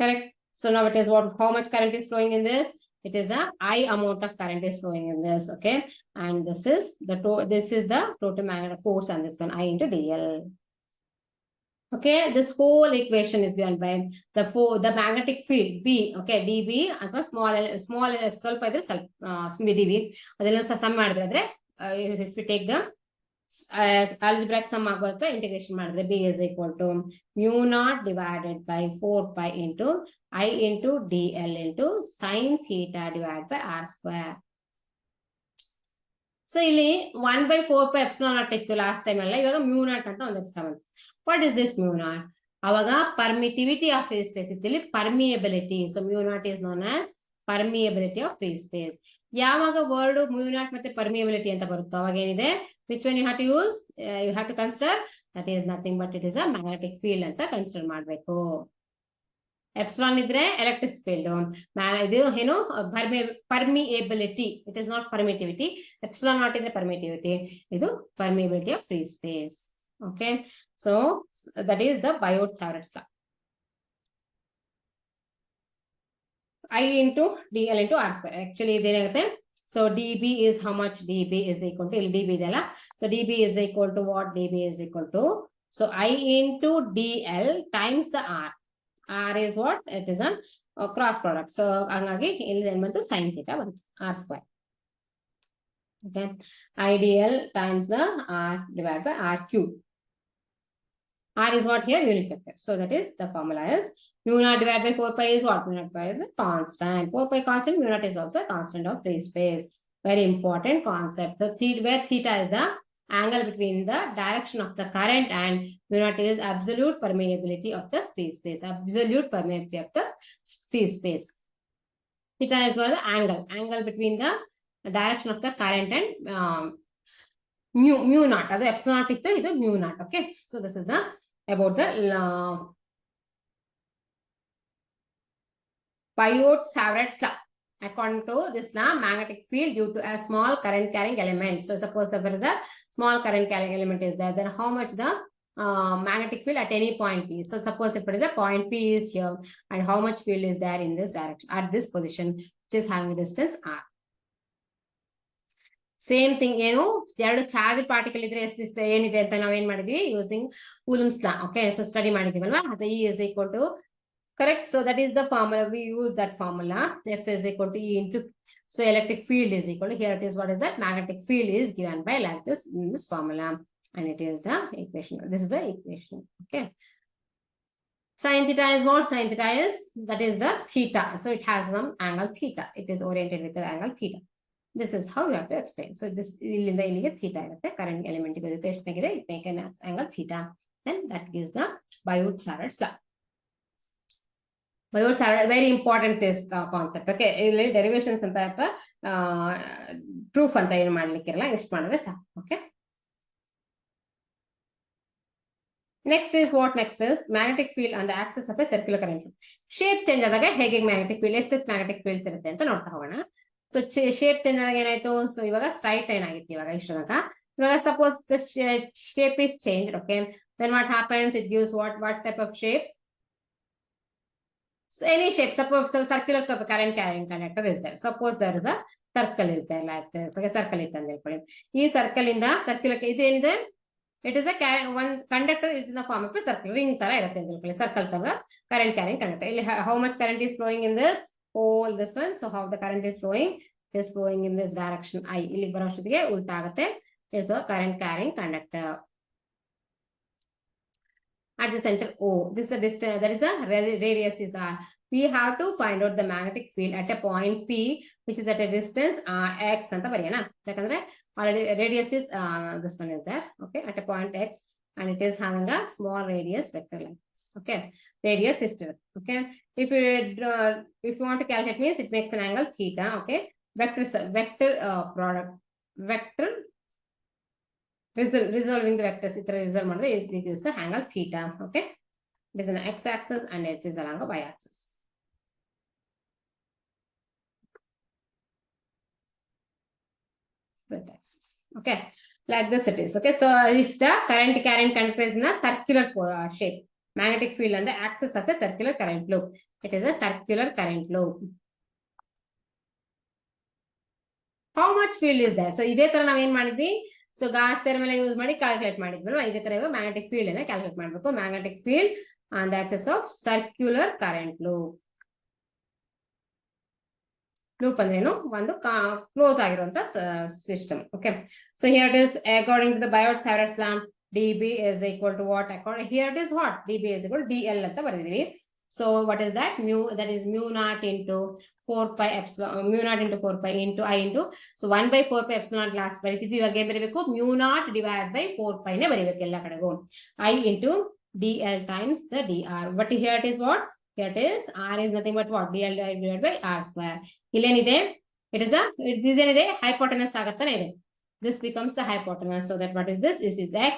Correct. So now it is what? How much current is flowing in this? It is a I amount of current is flowing in this. Okay, and this is the total magnetic force on this one, I into dl. Okay, this whole equation is given by the magnetic field B. Okay, dB ಅಥವಾ small ಸ್ವಲ್ಪ ಇದ್ರೆ ಸ್ವಲ್ಪ dB ಅದೆಲ್ಲ some ಮಾಡಿದ್ರೆ if you take the algebraic sum ಆಗುತ್ತೆ integration ಮಾಡಿದ್ರೆ b is equal to mu naught divided by 4 pi into I into dl into sin theta divided by r square. So ಇಲ್ಲಿ 1/4 pi epsilon naught ಇತ್ತು last time ಅಲ್ಲ, ಇವಾಗ mu naught ಅಂತ ಒಂದು extra ಬಂತು. What is this mu naught? ಅವಾಗ permittivity of free space ಇತ್ತು, ಇಲ್ಲಿ permeability. So mu naught is known as permeability of free space. ಯಾವಾಗ ವರ್ಡ್ mu naught ಮತ್ತೆ permeability ಅಂತ ಬರುತ್ತೋ ಅವಾಗ ಏನಿದೆ, which one you have to use, you have to consider, that is nothing but it is a magnetic field ಅಂತ consider ಮಾಡಬೇಕು. Epsilon ಇದ್ರೆ electric field, ಇದು ಏನು permeability, it is not permittivity. Epsilon naught ಇದ್ರೆ ಪರ್ಮಿಟಿವಿಟಿ, ಇದು permeability of free space. Okay, so that is the Biot Savart's law. I into dl into r square. Actually ಇದೇನಾಗುತ್ತೆ, so db is how much? db is equal to, ಇಲ್ಲಿ db ಇದೆಯಲ್ಲ, so db is equal to what? db is equal to, so I into dl times the r. r is what? It is a cross product. So ಹಂಗಾಗಿ ಇಲ್ಲಿ ಏನು ಬಂತು? sin theta ಬಂತು, r square. Okay, idl times the r divided by r cube. R is what here? Unit vector. So that is the formula is mu naught divided by 4 pi is what? Mu naught pi is a constant. 4 pi constant, mu naught is also a constant of free space. Very important concept. So where theta is the angle between the direction of the current and mu naught is absolute permeability of the free space. Absolute permeability of the free space. Theta is what? The angle between the direction of the current and mu naught. That is epsilon naught ittu, idu mu naught. Okay, so this is the about the Biot-Savart's law. According to this law, magnetic field due to a small current carrying element. So suppose there is a small current carrying element is there, then how much the magnetic field at any point P. So suppose if it is a point P is here, and how much field is there in this direction at this position, which is having distance r. Same thing, ಏನು ಎರಡು charge particle ಇದ್ರೆ ಎಷ್ಟು ಏನಿದೆ ಅಂತ ನಾವೇನ್ ಮಾಡಿದ್ವಿ, using Coulomb's law. Okay, so study ಮಾಡಿದೀವಲ್ವಾ, ಅದು E is equal to, correct, so that is the formula, we use that formula, F is equal to E into, so electric field is equal to, here it is, what is that, magnetic field is given by like this in this formula, and it is the equation, this is the equation. Okay, sin theta is what? Sin theta is, that is the theta, so it has some angle theta, it is oriented with the angle theta. This is how you have to explain. So this illinda illige theta irutte, current element ಗೆ ಎಷ್ಟು ಬೇಕಿದೆ, it make an angle theta, then that gives the Biot-Savart's law. Biot-Savart, very important this concept. Okay, ಇಲ್ಲಿ derivations ಅಂತ proof ಅಂತ ಏನು ಮಾಡ್ಲಿಕ್ಕಿರಲ್ಲ, ಇಷ್ಟು ಮಾಡಿದ್ರೆ ಸಾಕು. Okay, next is what? Next is magnetic field on the axis of a circular current. Shape change ಆದಾಗ ಹೇಗೆ magnetic field, ಎಷ್ಟು magnetic fields ಇರುತ್ತೆ ಅಂತ ನೋಡ್ತಾ ಹೋಗೋಣ. ಸೊ ಶೇಪ್ ಚೇಂಜ್ ಆದಾಗ ಏನಾಯ್ತು, ಸೊ ಇವಾಗ ಸ್ಟ್ರೈಟ್ ಲೈನ್ ಆಗಿತ್ತು ಇವಾಗ ಇಷ್ಟು ತನಕ. ಇವಾಗ suppose the shape is change, okay, then what happens, it gives what type of shape, so any shape. Suppose circular current carrying conductor is there, suppose there is a circle is there like this. Okay, circle ಇತ್ತು ಅಂತ ಹೇಳ್ಕೊಳ್ಳಿ, ಈ circle ಇಂದ circular ಇದೇನಿದೆ, it is one conductor is in the form of a circle, ring ತರ ಇರುತ್ತೆ ಅಂತ ಹೇಳ್ಕೊಳ್ಳಿ, ಸರ್ಕಲ್ ತರ ಕರೆಂಟ್ ಕ್ಯಾರಿಂಗ್ ಕಂಡಕ್ಟರ್. ಇಲ್ಲಿ how much current is flowing in this all this one, so how the current is flowing, it is flowing in this direction I. ಇಲ್ಲಿ ಬರೋಷ್ಟೊತ್ತಿಗೆ ಉಲ್ಟಾ ಆಗುತ್ತೆ. It's a current carrying conductor. At the center O, this is a distance, that is a radius is r. We have to find out the magnetic field at a point P, which is at a distance x ಅಂತ ಬರೆಯೋಣ, ಯಾಕಂದ್ರೆ already radius is this one is there. Okay, at a point x, and it is having a small radius vector like this. Okay, radius is there. Okay, if you want to calculate, means it makes an angle theta. Okay, vector product, vector resolving the vectors, resolve ಮಾಡಿದ್ರೆ it gives the angle theta. Okay, it is an x-axis and it is along a y-axis. Z-axis. Okay, like this it is. Okay, so if the current carrying conductor is in a circular shape, magnetic field on the axis of a circular current loop, it is a circular current loop. How much field is there? So ಇದೇ ತರ ನಾವ್ ಏನ್ ಮಾಡಿದ್ವಿ, so Gauss theorem ಎಲ್ಲ use ಮಾಡಿ calculate ಮಾಡಿದ್ವಲ್ವಾ, ಇದೇ ತರ ಇವಾಗ ಮ್ಯಾಗ್ನೆಟಿಕ್ ಫೀಲ್ಡ್ ಅನ್ನ ಕ್ಯಾಲ್ಕುಲೇಟ್ ಮಾಡಬೇಕು. Magnetic field on the axis of circular current loop. Loop ಅಂದ್ರೆ ಏನು, ಒಂದು ಕ್ಲೋಸ್ ಆಗಿರುವಂತ system. Okay, so here it is according to the Biot Savart law dB is equal to what? According here it is what? dB is equal to dl ಅಂತ ಬರೆದಿದ್ದೀವಿ. So what is that? Mu, that is mu naught into 4 pi epsilon, mu naught into 4 pi into I into, so 1 by 4 pi epsilon naught last ಬರೀತಿದ್ವಿ. ಇವಾಗ ಏನ್ ಬರೀಬೇಕು? mu naught divided by 4 pi ನೇ ಬರೀಬೇಕು ಎಲ್ಲ ಕಡೆಗೂ. I into dl times the dr. But here it is what? Here it is r is nothing but what? dl divided by r square. ಇಲ್ಲೇನಿದೆ? It is a, ಇದೇನಿದೆ? hypotenuse ಆಗತ್ತಾನೆ ಇದೆ. This becomes the hypotenuse. So that what is this? This is x.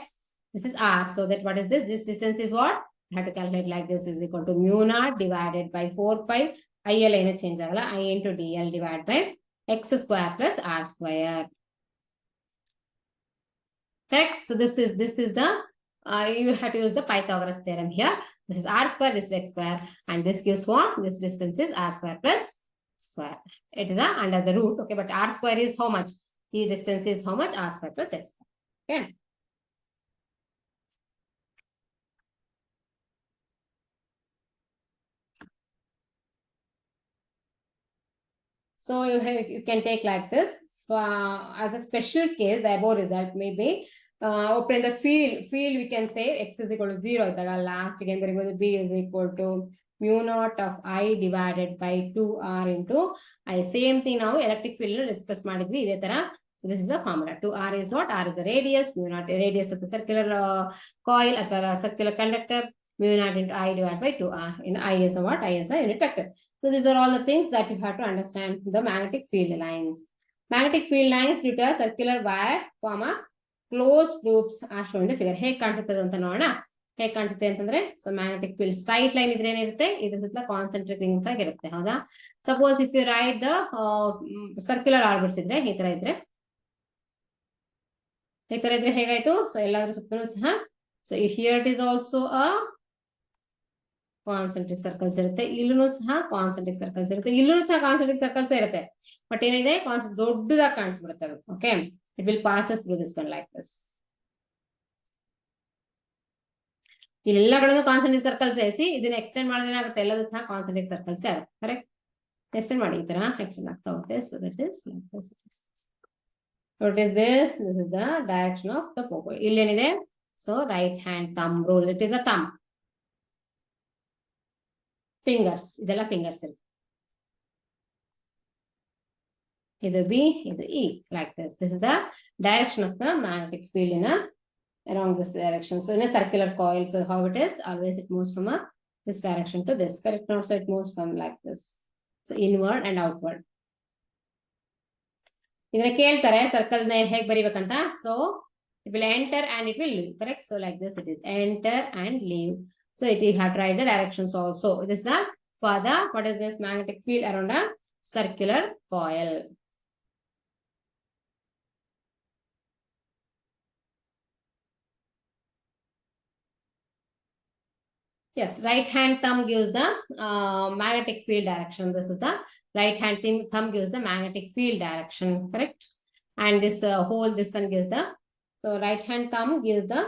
This is r. So that what is this? This distance is what? I have to calculate like this is equal to mu naught divided by 4 pi. IL ain't change agala. I into dl divided by x square plus r square. Correct? So this is the, you have to use the Pythagoras theorem here. This is r square, this is x square. And this gives what? This distance is r square plus square. It is under the root. Okay, but r square is how much? The distance is how much? R square plus x square. Okay. So you can take like this. As a special case, the above result may be open the field, we can say x is equal to 0. Last again, b is equal to mu naught of I divided by 2r into I. Same thing now, electric field discuss ಮಾಡಿದ್ವಿ ಇದೇ ತರ. So this is the formula. 2r is what? R is the radius, mu naught radius of the circular coil or circular conductor. Mu naught into I divided by 2r. In I is what? I is the unit vector. So these are all the things that you have to understand the magnetic field lines. Magnetic field lines due to a circular wire, comma, closed loops are shown in the figure. ಹೇಗೆ ಕಾಣಿಸುತ್ತದೆ ಅಂತ ನೋಡೋಣ. ಹೇಗೆ ಕಾಣಿಸುತ್ತೆ ಅಂತಂದ್ರೆ, so magnetic field straight line ಇದ್ರೆ ಏನಿರುತ್ತೆ, ಇದ್ರ ಸುತ್ತ ಕಾನ್ಸೆಂಟ್ರಿಕ್ ರಿಂಗ್ಸ್ ಆಗಿರುತ್ತೆ. ಹೌದಾ? Suppose if you write the circular orbits ಇದ್ರೆ ಈ ತರ ಇದ್ರೆ ಹೇಗಾಯ್ತು? ಸೊ ಎಲ್ಲಾದ್ರೂ ಸುತ್ತಲೂ ಸಹ, so here it is also a concentric circles ಇರುತ್ತೆ, ಇಲ್ಲೂ ಸಹ ಕಾನ್ಸೆಂಟ್ರಿಕ್ ಸರ್ಕಲ್ಸ್ ಇರುತ್ತೆ, ಇಲ್ಲೂ ಸಹ ಕಾನ್ಸೆಂಟ್ರಿಕ್ ಸರ್ಕಲ್ಸ್ ಇರುತ್ತೆ. ಬಟ್ ಏನಿದೆ, ದೊಡ್ಡದಾಗಿ ಕಾಣಿಸ್ಬಿಡುತ್ತೆ ಅದು. Okay, it will passes through this one like this. ಇಲ್ಲೆಲ್ಲ ಕಡೆ ಕಾನ್ಸೆಂಟ್ರಿಕ್ ಸರ್ಕಲ್ಸ್ ಸಿ ಇದನ್ನ ಎಕ್ಸ್ಟೆಂಡ್ ಮಾಡಿದ್ರೆ ಏನಾಗುತ್ತೆ, ಎಲ್ಲದೂ ಸಹ ಕಾನ್ಸೆಂಟ್ರಿಕ್ ಸರ್ಕಲ್ಸ್ ಆಗುತ್ತೆ. ಕರೆಕ್ಟ್? ಎಕ್ಸ್ಟೆಂಡ್ ಮಾಡಿ ಈ ತರ ಎಕ್ಸ್ಟೆಂಡ್ ಆಗ್ತಾ ಹೋಗುತ್ತೆ. So that is like this. What is this? This is the direction of the pogo. Illenide, so right hand thumb rule. It is a thumb. Fingers. Idella fingers. Either B, either E, like this. This is the direction of the magnetic field in a along this direction. So in a circular coil, so how it is? Always it moves from this direction to this. Correct? Now, so it moves from like this. So inward and outward. ಇದನ್ನ ಕೇಳ್ತಾರೆ circle ನ ಹೇಗೆ ಬರಿಬೇಕಂತ. So it will enter and it will leave. Correct? So like this it is enter and leave. So it you have to write the directions also. This is for the what is this magnetic field around a circular coil. Yes, right hand thumb gives the magnetic field direction. This is the right hand thumb gives the magnetic field direction, correct? And this whole, this one gives the, so right hand thumb gives the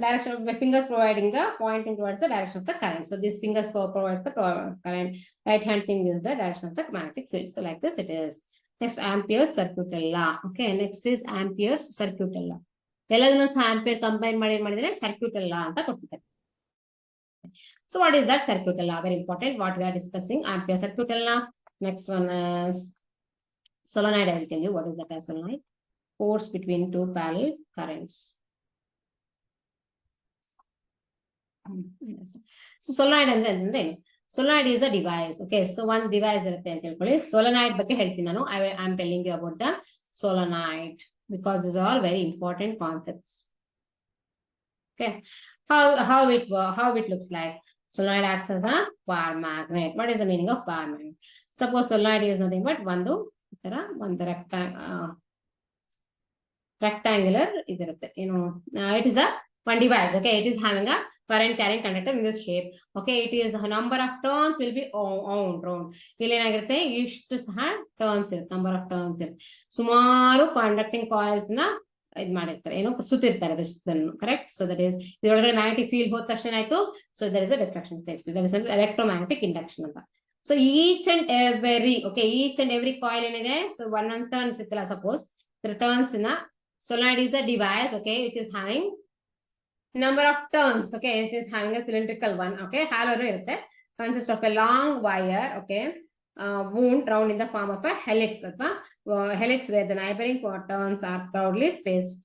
direction of my fingers providing the pointing towards the direction of the current. So this fingers provides the current. Right hand thing gives the direction of the magnetic field. So like this it is. Next, Ampere's circuit law. Okay, next is Ampere's circuit law. ಎಲ್ಲದನ್ನು ಸಹ ampere combine ಮಾಡಿದ್ರೆ circuit ಲಾ ಅಂತ ಕೊಟ್ಟಿದ್ದಾರೆ. So what is that circuit law? Very important. What we are discussing, Ampere circuit law. Next one is solenoid. I will tell you what is that solenoid. Force between two parallel currents. So solenoid ಅಂದ್ರೆ solenoid is a device. Okay, so one device ಇರುತ್ತೆ ಅಂತ ಹೇಳ್ಕೊಳ್ಳಿ. Solenoid ಬಗ್ಗೆ ಹೇಳ್ತೀನಿ ನಾನು. I am telling you about the solenoid because these are all very important concepts. Okay, how it looks like. Solenoid acts as a bar magnet. What is the meaning of bar magnet? Suppose solenoid is nothing but ಒಂದು rectangular idirutte. It is a one device. Okay, it is having a current carrying conductor in this shape. Okay, it is a number of turns will be round. ಇಲ್ಲಿ ಏನಾಗಿರುತ್ತೆ, ಇಷ್ಟು ಸಹ turns ಇರುತ್ತೆ, number of turns ಇರುತ್ತೆ. ಸುಮಾರು conducting coils ನ ಇದು ಮಾಡಿರ್ತಾರೆ, ಸುತ್ತಿರ್ತಾರೆ ಅದು ಸುತ್ತನ್ನು. ಕರೆಕ್ಟ್? ಸೊ ದಟ್ ಈಸ್ ಇದರೊಳಗಡೆ ಮ್ಯಾಗ್ನೆಟಿಕ್ ಫೀಲ್ಡ್ ಹೋದ ತಕ್ಷಣ ಆಯ್ತು. So there is a diffraction stage. That is electromagnetic induction ಅಂತ. So each and every okay each and every coil ಏನಿದೆ ಸೊ ಒನ್ ಟರ್ನ್ಸ್ ಇತ್ತಲ್ಲ ಸಪೋಸ್ ಟರ್ನ್ಸ್ ನ solenoid is a device okay which is having number of turns okay it is having a cylindrical one okay hollow irutte consists of a long wire okay wound round in the form of a helix athwa helix where the neighboring turns are proudly spaced.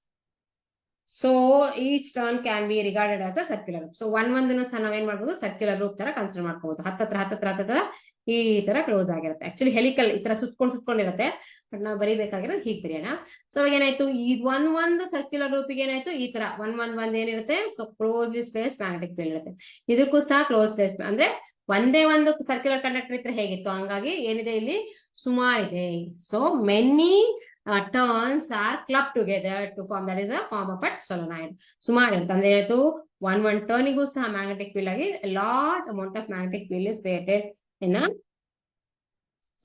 So each turn can be regarded as a circular loop. So ಒಂದನ್ನು ಸಹ ನಾವೇನ್ ಮಾಡ್ಬೋದು circular Roop ತರ consider ಮಾಡ್ಕೋಬಹುದು. ಹತ್ತತ್ರ ಈ ತರ close ಆಗಿರುತ್ತೆ. ಆಕ್ಚುಲಿ ಹೆಲಿಕಲ್ ಈ ತರ ಸುತ್ಕೊಂಡಿರುತ್ತೆ ಬಟ್ ನಾವು ಬರೀಬೇಕಾಗಿರೋದು ಹೀಗೆ ಬರೆಯೋಣ. ಸೊ ಅವಾಗ ಏನಾಯ್ತು ಈ ಒಂದು ಸರ್ಕ್ಯುಲರ್ ರೂಪಿಗೆ ಏನಾಯ್ತು ಈ ತರ ಒಂದ್ ಏನಿರುತ್ತೆ so closely space magnetic field ಇರುತ್ತೆ. ಇದಕ್ಕೂ ಸಹ ಕ್ಲೋಸ್ ಸ್ಪೇಸ್ ಅಂದ್ರೆ ಒಂದೇ ಒಂದು ಸರ್ಕ್ಯುಲರ್ ಕಂಡಕ್ಟರ್ ಇದ್ರೆ ಹೇಗಿತ್ತು ಹಂಗಾಗಿ ಏನಿದೆ ಇಲ್ಲಿ ಸುಮಾರಿದೆ. So many turns are clubbed together to form that is a form of a solenoid. ಸುಮಾರು ಅಂತಂದ್ರೆ ಆಯ್ತು one turniಗೂ ಸಹ ಮ್ಯಾಗ್ನೆಟಿಕ್ ಫೀಲ್ಡ್ ಆಗಿ large amount of magnetic field is created in a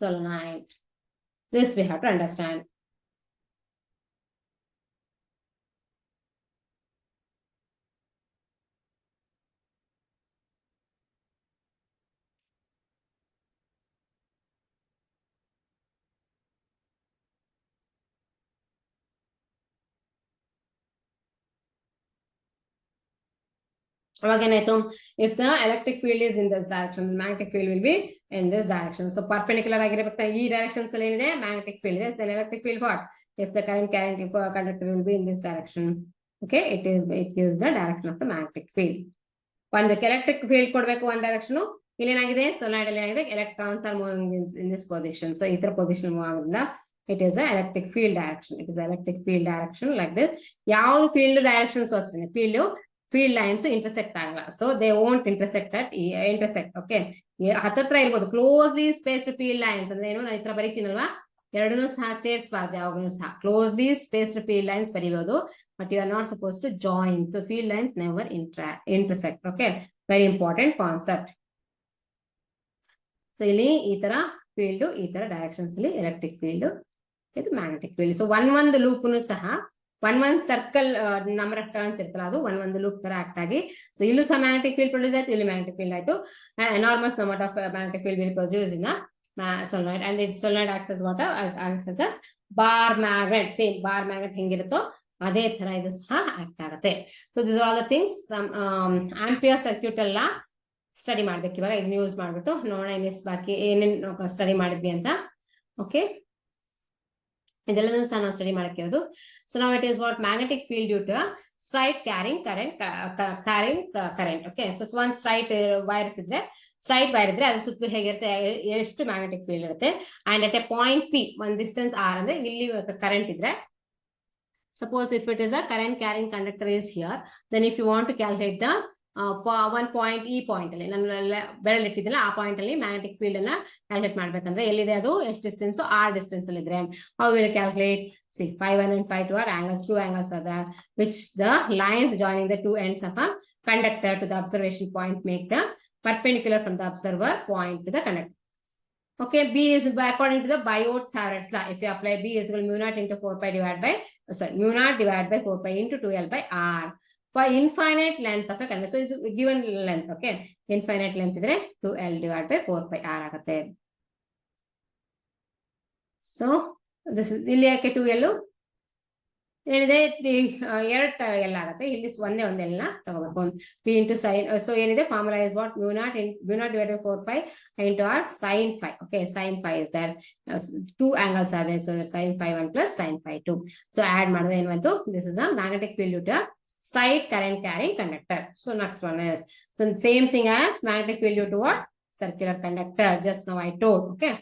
solenoid. This we have to understand. Again, if the electric field is in this direction, the magnetic field will be in this direction. So perpendicular ಆಗಿರಬೇಕು ಈ directions ಅಲ್ಲಿ ಏನಿದೆ magnetic field is then electric field what? If the current if a conductor will be in this direction, okay, it gives the direction of the magnetic field. ಒಂದು electric field ಕೊಡಬೇಕು one direction, ಇಲ್ಲಿ ಏನಾಗಿದೆ solenoid ಅಲ್ಲಿ ಏನಾಗಿದೆ electrons are moving in this position. So ಈ ತರ position move ಆಗೋದ್ರಿಂದ it is a electric field direction. It is electric field direction like this. ಯಾವ field directions ಅಷ್ಟೇ field lines intersect ಆಗಲ್ಲ. So they won't intersect okay. ಹತ್ತತ್ರ ಇರ್ಬೋದು closely spaced field lines ಅಂದ್ರೆ ಏನು ನಾನು ಈ ತರ ಬರೀತೀನಲ್ವಾ ಎರಡನ್ನೂ ಸಹ ಸೇರಿಸಬಾರ್ದು ಯಾವಾಗಲೂ ಸಹ ಕ್ಲೋಸ್ಲಿ ಸ್ಪೇಸ್ಡ್ ಫೀಲ್ಡ್ ಲೈನ್ಸ್ ಬರೀಬಹುದು but you are not suppose to join. So field lines never intersect okay very important concept. So ಇಲ್ಲಿ ಈ ತರ ಫೀಲ್ಡ್ ಈ ತರ ಡೈರೆಕ್ಷನ್ಸ್ ಅಲ್ಲಿ ಎಲೆಕ್ಟ್ರಿಕ್ ಫೀಲ್ಡ್ ಇದು ಮ್ಯಾಗ್ನೆಟಿಕ್ ಫೀಲ್ಡ್. ಸೊ ಒಂದು ಲೂಪ್ನು ಸಹ ಒಂದ್ ಸರ್ಕಲ್ ನಂಬರ್ ಆಫ್ ಟರ್ನ್ಸ್ ಇರ್ತಲ್ಲ ಅದು ಒಂದ್ ಲೂಪ್ ತರ ಆಕ್ಟ್ ಆಗಿ ಸೊ ಇಲ್ಲೂ ಸಹ ಮ್ಯಾಗ್ನೆಟಿಕ್ ಫೀಲ್ಡ್ ಪ್ರೊಡ್ಯೂಸ್ ಆಯ್ತು ಇಲ್ಲಿ ಮ್ಯಾಗ್ನೆಟಿಕ್ ಫೀಲ್ಡ್ ಆಯ್ತು. Enormous number of magnetic field will produce in solenoid and its solenoid acts as what acts as a bar magnet. Same bar magnet ಹೆಂಗಿರುತ್ತೋ ಅದೇ ತರ ಇದು ಸಹ ಆಕ್ಟ್ ಆಗುತ್ತೆ. So this are the things Ampere circuit ಎಲ್ಲ study ಮಾಡ್ಬೇಕು. ಇವಾಗ ಇದನ್ನ ಯೂಸ್ ಮಾಡ್ಬಿಟ್ಟು ನೋಡೋಣ ಇನ್ನಿಸ್ ಬಾಕಿ ಏನೇನು ಸ್ಟಡಿ ಮಾಡಿದ್ವಿ ಅಂತ. ಓಕೆ ಇದೆಲ್ಲದನ್ನು ಸಹ ನಾವು ಸ್ಟಡಿ ಮಾಡಕ್ಕಿರೋದು. ಸೊ ನಾವು it is what magnetic field due to straight carrying current okay. So ಒಂದ್ ಸ್ಟ್ರೈಟ್ ವೈರ್ಸ್ ಇದ್ರೆ ಸ್ಟ್ರೈಟ್ ವೈರ್ ಇದ್ರೆ ಅದ್ರ ಸುತ್ತ ಹೇಗಿರುತ್ತೆ ಎಷ್ಟು ಮ್ಯಾಗ್ನೆಟಿಕ್ ಫೀಲ್ಡ್ ಇರುತ್ತೆ and at a point P ಒಂದ್ ಡಿಸ್ಟೆನ್ಸ್ ಆರ್ ಅಂದ್ರೆ ಇಲ್ಲಿ ಕರೆಂಟ್ ಇದ್ರೆ suppose if it is a current carrying conductor is here then if you want to calculate the one point ಈ ಪಾಯಿಂಟ್ ಅಲ್ಲಿ ನಾನು ಬೆರಳಿಟ್ಟಿದ್ದಿಲ್ಲ ಆ ಪಾಯಿಂಟ್ ಅಲ್ಲಿ ಮ್ಯಾಗ್ನೆಟಿಕ್ ಫೀಲ್ಡ್ ಅನ್ನ ಕ್ಯಾಲ್ಕುಲೇಟ್ ಮಾಡ್ಬೇಕಂದ್ರೆ ಎಲ್ಲಿದೆ ಅದು ಎಷ್ಟು ಡಿಸ್ಟೆನ್ಸ್ ಆರ್ ಡಿಸ್ಟೆನ್ಸ್ ಅಲ್ಲಿ ಇದ್ರೆ how will calculate see 5 and 5 are angles, two angles are there which the lines joining the two ends of a conductor to the observation point make the perpendicular from the observer point to the conductor. Okay, B is according to the Biot-Savart's law. If you apply B is equal mu naught into 4 pi divided by mu naught divided by 4 pi into 2L by R for infinite length of a conductor. So it's given length. Okay, infinite length idre 2L divided by 4 pi R agutte. So this is ಇಲ್ಲಿ ಯಾಕೆ 2L ಏನಿದೆ ಎರಡು L ಆಗುತ್ತೆ ಇಲ್ಲಿ ಒಂದೇ ಒಂದೆಲ್ಲ ತಗೋಬೇಕು P into sine. So ಏನಿದೆ formula is what mu naught divided by 4 pi into r sin phi. Okay, sin phi is there. Two angles are there, so sin phi 1 plus sin phi 2. So add ಮಾಡಿದ್ರೆ ಏನು ಬಂತು this is a magnetic field due to straight current carrying conductor. So next one is so same thing as magnetic field due to what circular conductor just now I told. Okay,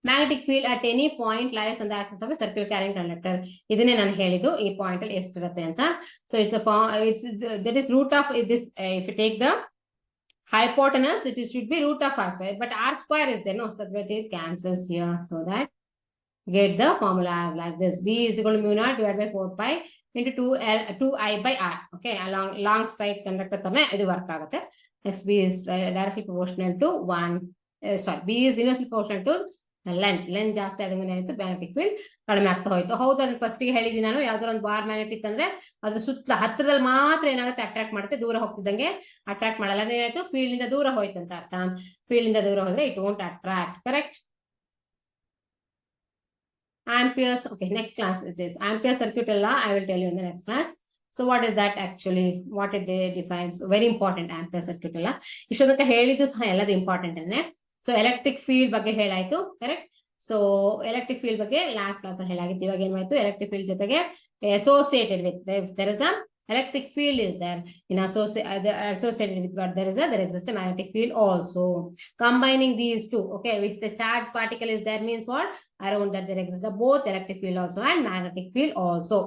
magnetic field at any point lies on the axis of a circular carrying conductor. ಇದನ್ನೇ ನಾನು ಹೇಳಿದ್ದು ಈ point ಅಲ್ಲಿ ಎಷ್ಟಿರುತ್ತೆ ಅಂತ. So it's that is root of this if you take the hypotenuse it should be root of r square but r square is there no so that it cancels here so that get the formula like this. B is equal to mu naught divided by 4 pi into 2I by r. Okay, along long straight conductor ತರನೇ ಇದು work ಆಗುತ್ತೆ. Next B is directly proportional to 1 sorry B is inversely proportional to length ಜಾಸ್ತಿ ಆದಂಗೆ ಏನಾಯ್ತು magnetic field ಕಡಿಮೆ ಆಗ್ತಾ ಹೋಯ್ತು. ಹೌದು, ಅದನ್ನ ಫಸ್ಟ್ ಗೆ ಹೇಳಿದ್ದೀನಿ ನಾನು, ಯಾವ್ದಾರ ಒಂದು ಬಾರ್ ಮ್ಯಾಗ್ನೆಟ್ ಇತ್ತಂದ್ರೆ ಅದು ಸುತ್ತ ಹತ್ರದಲ್ಲಿ ಮಾತ್ರ ಏನಾಗುತ್ತೆ ಅಟ್ರಾಕ್ಟ್ ಮಾಡುತ್ತೆ, ದೂರ ಹೋಗ್ತಿದ್ದಂಗೆ ಅಟ್ರಾಕ್ಟ್ ಮಾಡಲ್ಲ. ಅದೇನಾಯ್ತು ಫೀಲ್ಡ್ ಇಂದ ದೂರ ಹೋಯ್ತು ಅಂತ ಅರ್ಥ. ಫೀಲ್ಡ್ ಇಂದ ದೂರ ಹೋದ್ರೆ it won't attract. Correct. Ampere's, okay, next class it is Ampere circuit law. I will tell you in the next class. So what is that actually? What it defines? Very important Ampere circuit law. ಇಷ್ಟೊಂದಕ್ಕೆ ಹೇಳಿದ್ದು ಸಹ ಎಲ್ಲದು important ಅನ್ನೇ. So electric field ಬಗ್ಗೆ ಹೇಳಾಯ್ತು. Correct. So electric field ಬಗ್ಗೆ last class ಅಲ್ಲಿ ಹೇಳಾಗಿತ್ತು. ಇವಾಗ ಏನಾಯ್ತು, electric field ಜೊತೆಗೆ associated with there is a electric field is there in associated with what there exists a magnetic field also. Combining these two, okay, if the charge particle is there means what, around that there exists a both electric field also and magnetic field also.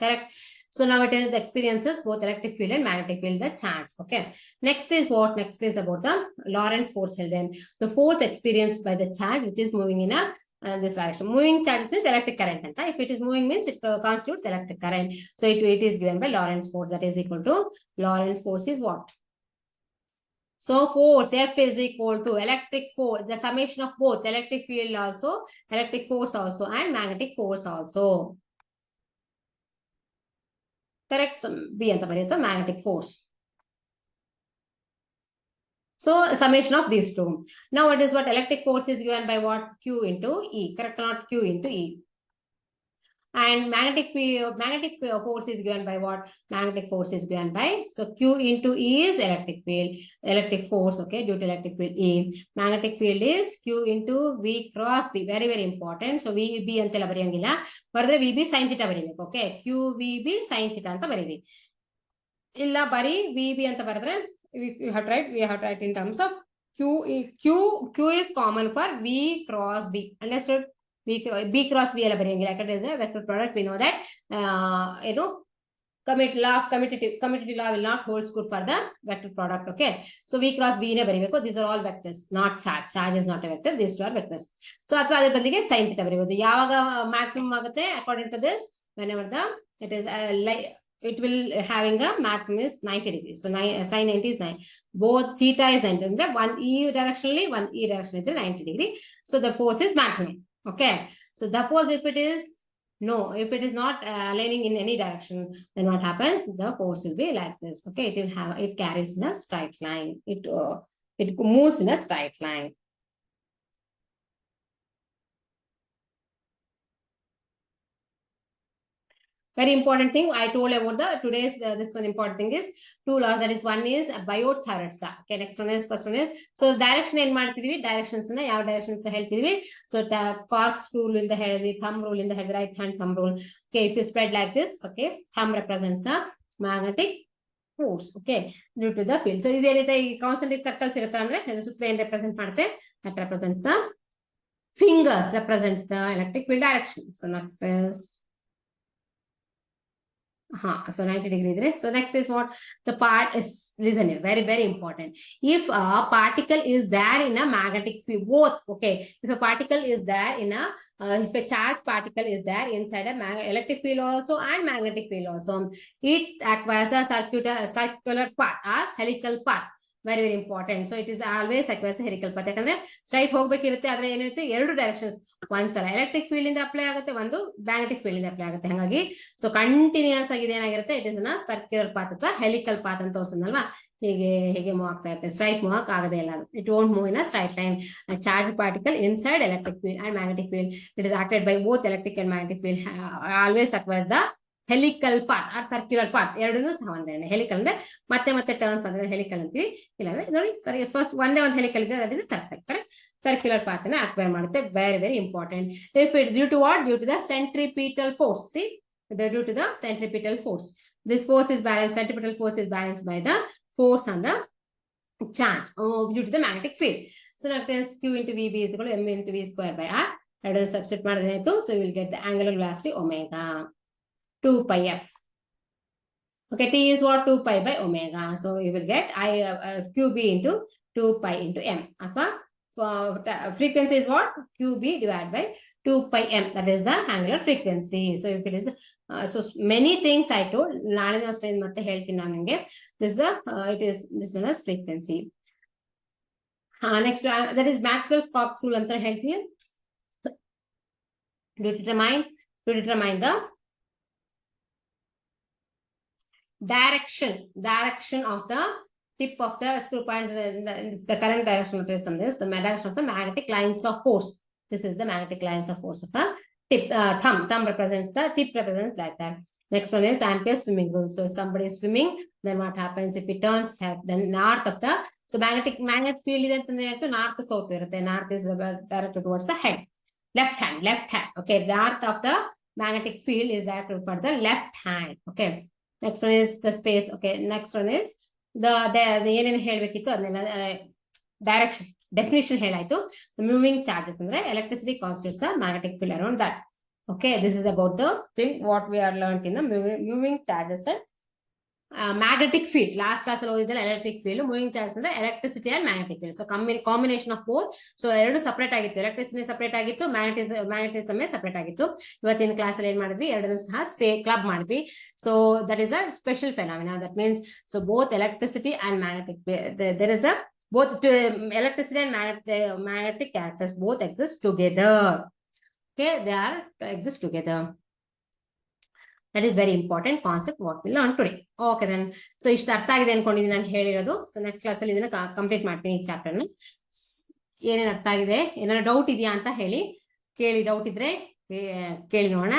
Correct. So now it is experiences both electric field and magnetic field, the charge. Okay. Next is what? Next is about the Lorentz force. Then the force experienced by the charge which is moving in a this direction. Moving charge means electric current. If it is moving means it constitutes electric current. So it is given by Lorentz force. That is equal to Lorentz force is what? So force F is equal to electric force, the summation of both electric field also, electric force also, and magnetic force also. Correct. So B anta bariyata magnetic force. So summation of these two. Now what is what? Electric force is given by what? Q into E. Correct or not? Q into E. And magnetic force is given by what? Magnetic force is given by, so Q into E is electric field, electric force, okay, due to electric field E. Magnetic field is Q into V cross B. Very, very important. So VB antella bariyangilla, barre VB sin theta baribeku. Okay, QVB sin theta anta baridi. Illa bari VB anta baradre we have to write in terms of Q is common for V cross B. Understood? B cross B ಎಲ್ಲ ಬರೆಯಂಗಿಲ್ಲ, ಯಾಕಂದ್ರೆ is a vector product. We know that commutative law will not hold good for the vector product. Okay, so V cross B ನೇ ಬರೀಬೇಕು. These are all vectors, not charge. Charge is not a vector. These two are vectors. So ಅಥವಾ ಅದರ ಬದಲಿಗೆ sin theta ಬರೀಬಹುದು. ಯಾವಾಗ maximum ಆಗುತ್ತೆ according to this, whenever it is it will having a maximum is 90 degrees. So sin 90 is 9. Both theta is 90. ಅಂದ್ರೆ one E directionally, one E direction is 90 degree. So the force is maximum. Okay. So suppose if it is if it is not aligning in any direction, then what happens? The force will be like this. Okay. It carries in a straight line. It moves in a straight line. Very important thing I told about the today's this one important thing is two laws. That is one is Biot-Savart's law. Okay, next one is first one is, so direction ಏನ್ ಮಾಡ್ತಿದೀವಿ, directions ನ ಯಾವ directions ಹೇಳ್ತಿದೀವಿ. So corkscrew rule ಇಂದ ಹೇಳಿದ್ವಿ, thumb rule ಇಂದ ಹೇಳಿದ್ವಿ, right hand thumb rule. Okay, if you spread like this, okay, thumb represents the magnetic force. Okay, due to the field. So ಇದೇನಿದೆ, ಈ concentric circles ಇರುತ್ತೆ ಅಂದ್ರೆ ಅದು ಸುತ್ತ ಏನ್ represent ಮಾಡುತ್ತೆ, that represents the fingers, represents the electric field direction. So next is so 90 degree. So next is what? The part is, listen here, very, very important. If a particle is there in a magnetic field, both, okay, if a particle is there in a, if a charged particle is there inside a electric field also and magnetic field also, it acquires a circular path or helical path. Very, very important. So it is always acquires a helical path. ಯಾಕಂದ್ರೆ straight ಹೋಗ್ಬೇಕಿರುತ್ತೆ, ಆದ್ರೆ ಏನಿರುತ್ತೆ, ಎರಡು directions ಒಂದ್ಸಲ electric field ಇಂದ apply ಆಗುತ್ತೆ, ಒಂದು magnetic field ಇಂದ apply ಆಗುತ್ತೆ. ಹಾಗಾಗಿ ಸೊ ಕಂಟಿನ್ಯೂಸ್ ಆಗಿ ಏನಾಗಿರುತ್ತೆ, ಇಟ್ ಇಸ್ ನ ಸರ್ಕ್ಯುಲರ್ ಪಾತ್ ಅಥವಾ ಹೆಲಿಕಲ್ ಪಾತ್ ಅಂತ ತೋರಿಸಿದ್ನಲ್ವಾ, ಹೀಗೆ ಮೂವ್ ಆಗ್ತಾ ಇರುತ್ತೆ. ಸ್ಟ್ರೈಟ್ ಮೂವ್ ಆಗದೆ ಇಲ್ಲ, ಅದು it won't move in a straight line. Charge particle inside electric field and magnetic field, it is acted by both electric and magnetic field always acquire the helical path or circular path. ಎರಡನ್ನೂ ಸಹ ಒಂದೇ. Helical ಅಂದ್ರೆ ಮತ್ತೆ turns ಅಂದ್ರೆ helical ಅಂತೀವಿ, ಇಲ್ಲಾಂದ್ರೆ ನೋಡಿ ಸರಿ ಫಸ್ಟ್ ಒಂದೇ ಒಂದು ಹೆಲಿಕಲ್ ಇದೆ, that is circle. Correct. Circular path ಅನ್ನ ಅಕ್ವೈರ್ ಮಾಡುತ್ತೆ. Very, very important. If it due to what? Due to the centripetal force. See, due to the centripetal force. This force is balanced, centripetal force is balanced by the force on the charge due to the magnetic field. So that is Q into VB is equal to M into V square by R. That is substitute ಮಾಡಿದ್ರೆ ಆಯ್ತು. So we will get the angular velocity omega 2 pi f. Okay, T is what? 2 pi by omega. So we will get QB into 2 pi into M. Frequency is what? QB divided by 2 pi M. That is the angular frequency. So if it is so many things I told, ನಾಳೆ strain ಮತ್ತೆ ಹೇಳ್ತೀನಿ ನಾನು ನಿಮಗೆ. This is this is frequency. Next that is Maxwell's Cox rule ಅಂತ ಹೇಳ್ತೀವಿ. to determine the direction of the tip of the screw points in the current direction rotates on this, the direction of the magnetic lines of force. This is the magnetic lines of force of a tip. Thumb represents the tip, represents like that. Next one is Ampere swimming rule. So if somebody is swimming, then what happens if it turns then north of the, so magnet field is north south. North is directed towards the head. Left hand. Okay, the north of the magnetic field is directed for the left hand. Okay. Next one is the space. Okay. Next one is the ಏನೇನು ಹೇಳ್ಬೇಕಿತ್ತು ಅದನ್ನೆಲ್ಲ direction definition ಹೇಳಾಯ್ತು. Moving charges ಅಂದ್ರೆ electricity constitutes a magnetic field around that. Okay, this is about the thing what we are learned in the moving charges and magnetic field. Last class allo idella electric field, moving charges ಅಂದ್ರೆ electricity and magnetic field. So combination of both. So ಎರಡು separate ಆಗಿತ್ತು, electricity separate ಆಗಿತ್ತು, magnetism separate ಆಗಿತ್ತು. ಇವತ್ತಿನ class ಅಲ್ಲಿ ಏನ್ ಮಾಡಿದ್ವಿ, ಎರಡನ್ನೂ ಸಹ ಕ್ಲಬ್ ಮಾಡಿದ್ವಿ. So that is a special phenomena. That means so both electricity and magnetic, there is a both electricity and magnetic characters both exist together. Okay, they are exist together. That is very important concept what we learn today. Okay then, so ಇಷ್ಟು ಅರ್ಥ ಆಗಿದೆ ಅನ್ಕೊಂಡಿದ್ದೀನಿ ನಾನು ಹೇಳಿರೋದು. So next class ಅಲ್ಲಿ ಇದನ್ನ complete ಮಾಡ್ತೀನಿ ಈ ಚಾಪ್ಟರ್ ನ. ಏನೇನು ಅರ್ಥ ಆಗಿದೆ, ಏನಾದ್ರು ಡೌಟ್ ಇದೆಯಾ ಅಂತ ಕೇಳಿ, ಡೌಟ್ ಇದ್ರೆ ಕೇಳಿ ನೋಡೋಣ,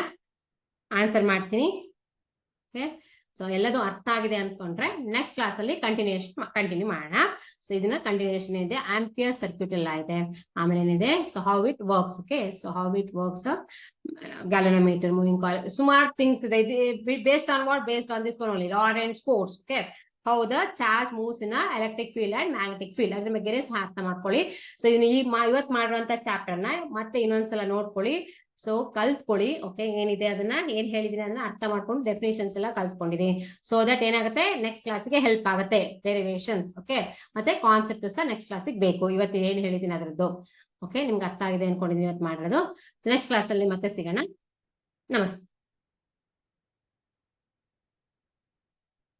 ಆನ್ಸರ್ ಮಾಡ್ತೀನಿ. ಓಕೆ, ಸೊ ಎಲ್ಲದೂ ಅರ್ಥ ಆಗಿದೆ ಅನ್ಕೊಂಡ್ರೆ ನೆಕ್ಸ್ಟ್ ಕ್ಲಾಸ್ ಅಲ್ಲಿ ಕಂಟಿನ್ಯೂ ಮಾಡೋಣ. ಸೊ ಇದನ್ನ ಕಂಟಿನ್ಯೂಷನ್ ಇದೆ, ಆಂಪಿಯರ್ ಸರ್ಕ್ಯೂಟ್ ಎಲ್ಲ ಇದೆ, ಆಮೇಲೆ ಏನಿದೆ, so how it works. Okay, so how it works, galvanometer, moving coil, ಸುಮಾರು ಥಿಂಗ್ಸ್ ಇದೆ. Based on what, based on this one only, rod and force. Okay, how the charge moves in a electric field and magnetic field. ಅದ್ರ ಬಗ್ಗೆ ಸಹ ಅರ್ಥ ಮಾಡ್ಕೊಳ್ಳಿ. So ಇದನ್ನ ಇವತ್ತು ಮಾಡುವಂತ ಚಾಪ್ಟರ್ ನ ಮತ್ತೆ ಇನ್ನೊಂದ್ಸಲ ನೋಡ್ಕೊಳ್ಳಿ, ಸೊ ಕಲ್ತ್ಕೊಳ್ಳಿ. ಓಕೆ, ಏನಿದೆ ಅದನ್ನ ಏನ್ ಹೇಳಿದೀನಿ ಅದನ್ನ ಅರ್ಥ ಮಾಡ್ಕೊಂಡು ಡೆಫಿನೇಷನ್ಸ್ ಎಲ್ಲ ಕಲ್ತ್ಕೊಂಡಿರಿ. ಸೊ ದಟ್ ಏನಾಗುತ್ತೆ, ನೆಕ್ಸ್ಟ್ ಕ್ಲಾಸ್ಗೆ ಹೆಲ್ಪ್ ಆಗುತ್ತೆ. ಡೆರಿವೇಶನ್ಸ್ ಓಕೆ ಮತ್ತೆ ಕಾನ್ಸೆಪ್ಟ್ ಸಹ ನೆಕ್ಸ್ಟ್ ಕ್ಲಾಸಿಗೆ ಬೇಕು. ಇವತ್ತು ಏನ್ ಹೇಳಿದೀನಿ ಅದರದ್ದು ಓಕೆ ನಿಮ್ಗೆ ಅರ್ಥ ಆಗಿದೆ ಅನ್ಕೊಂಡಿದ್ದೀನಿ ಇವತ್ತು ಮಾಡಿರೋದು. ಸೊ ನೆಕ್ಸ್ಟ್ ಕ್ಲಾಸ್ ಅಲ್ಲಿ ಮತ್ತೆ ಸಿಗೋಣ. ನಮಸ್ತೆ.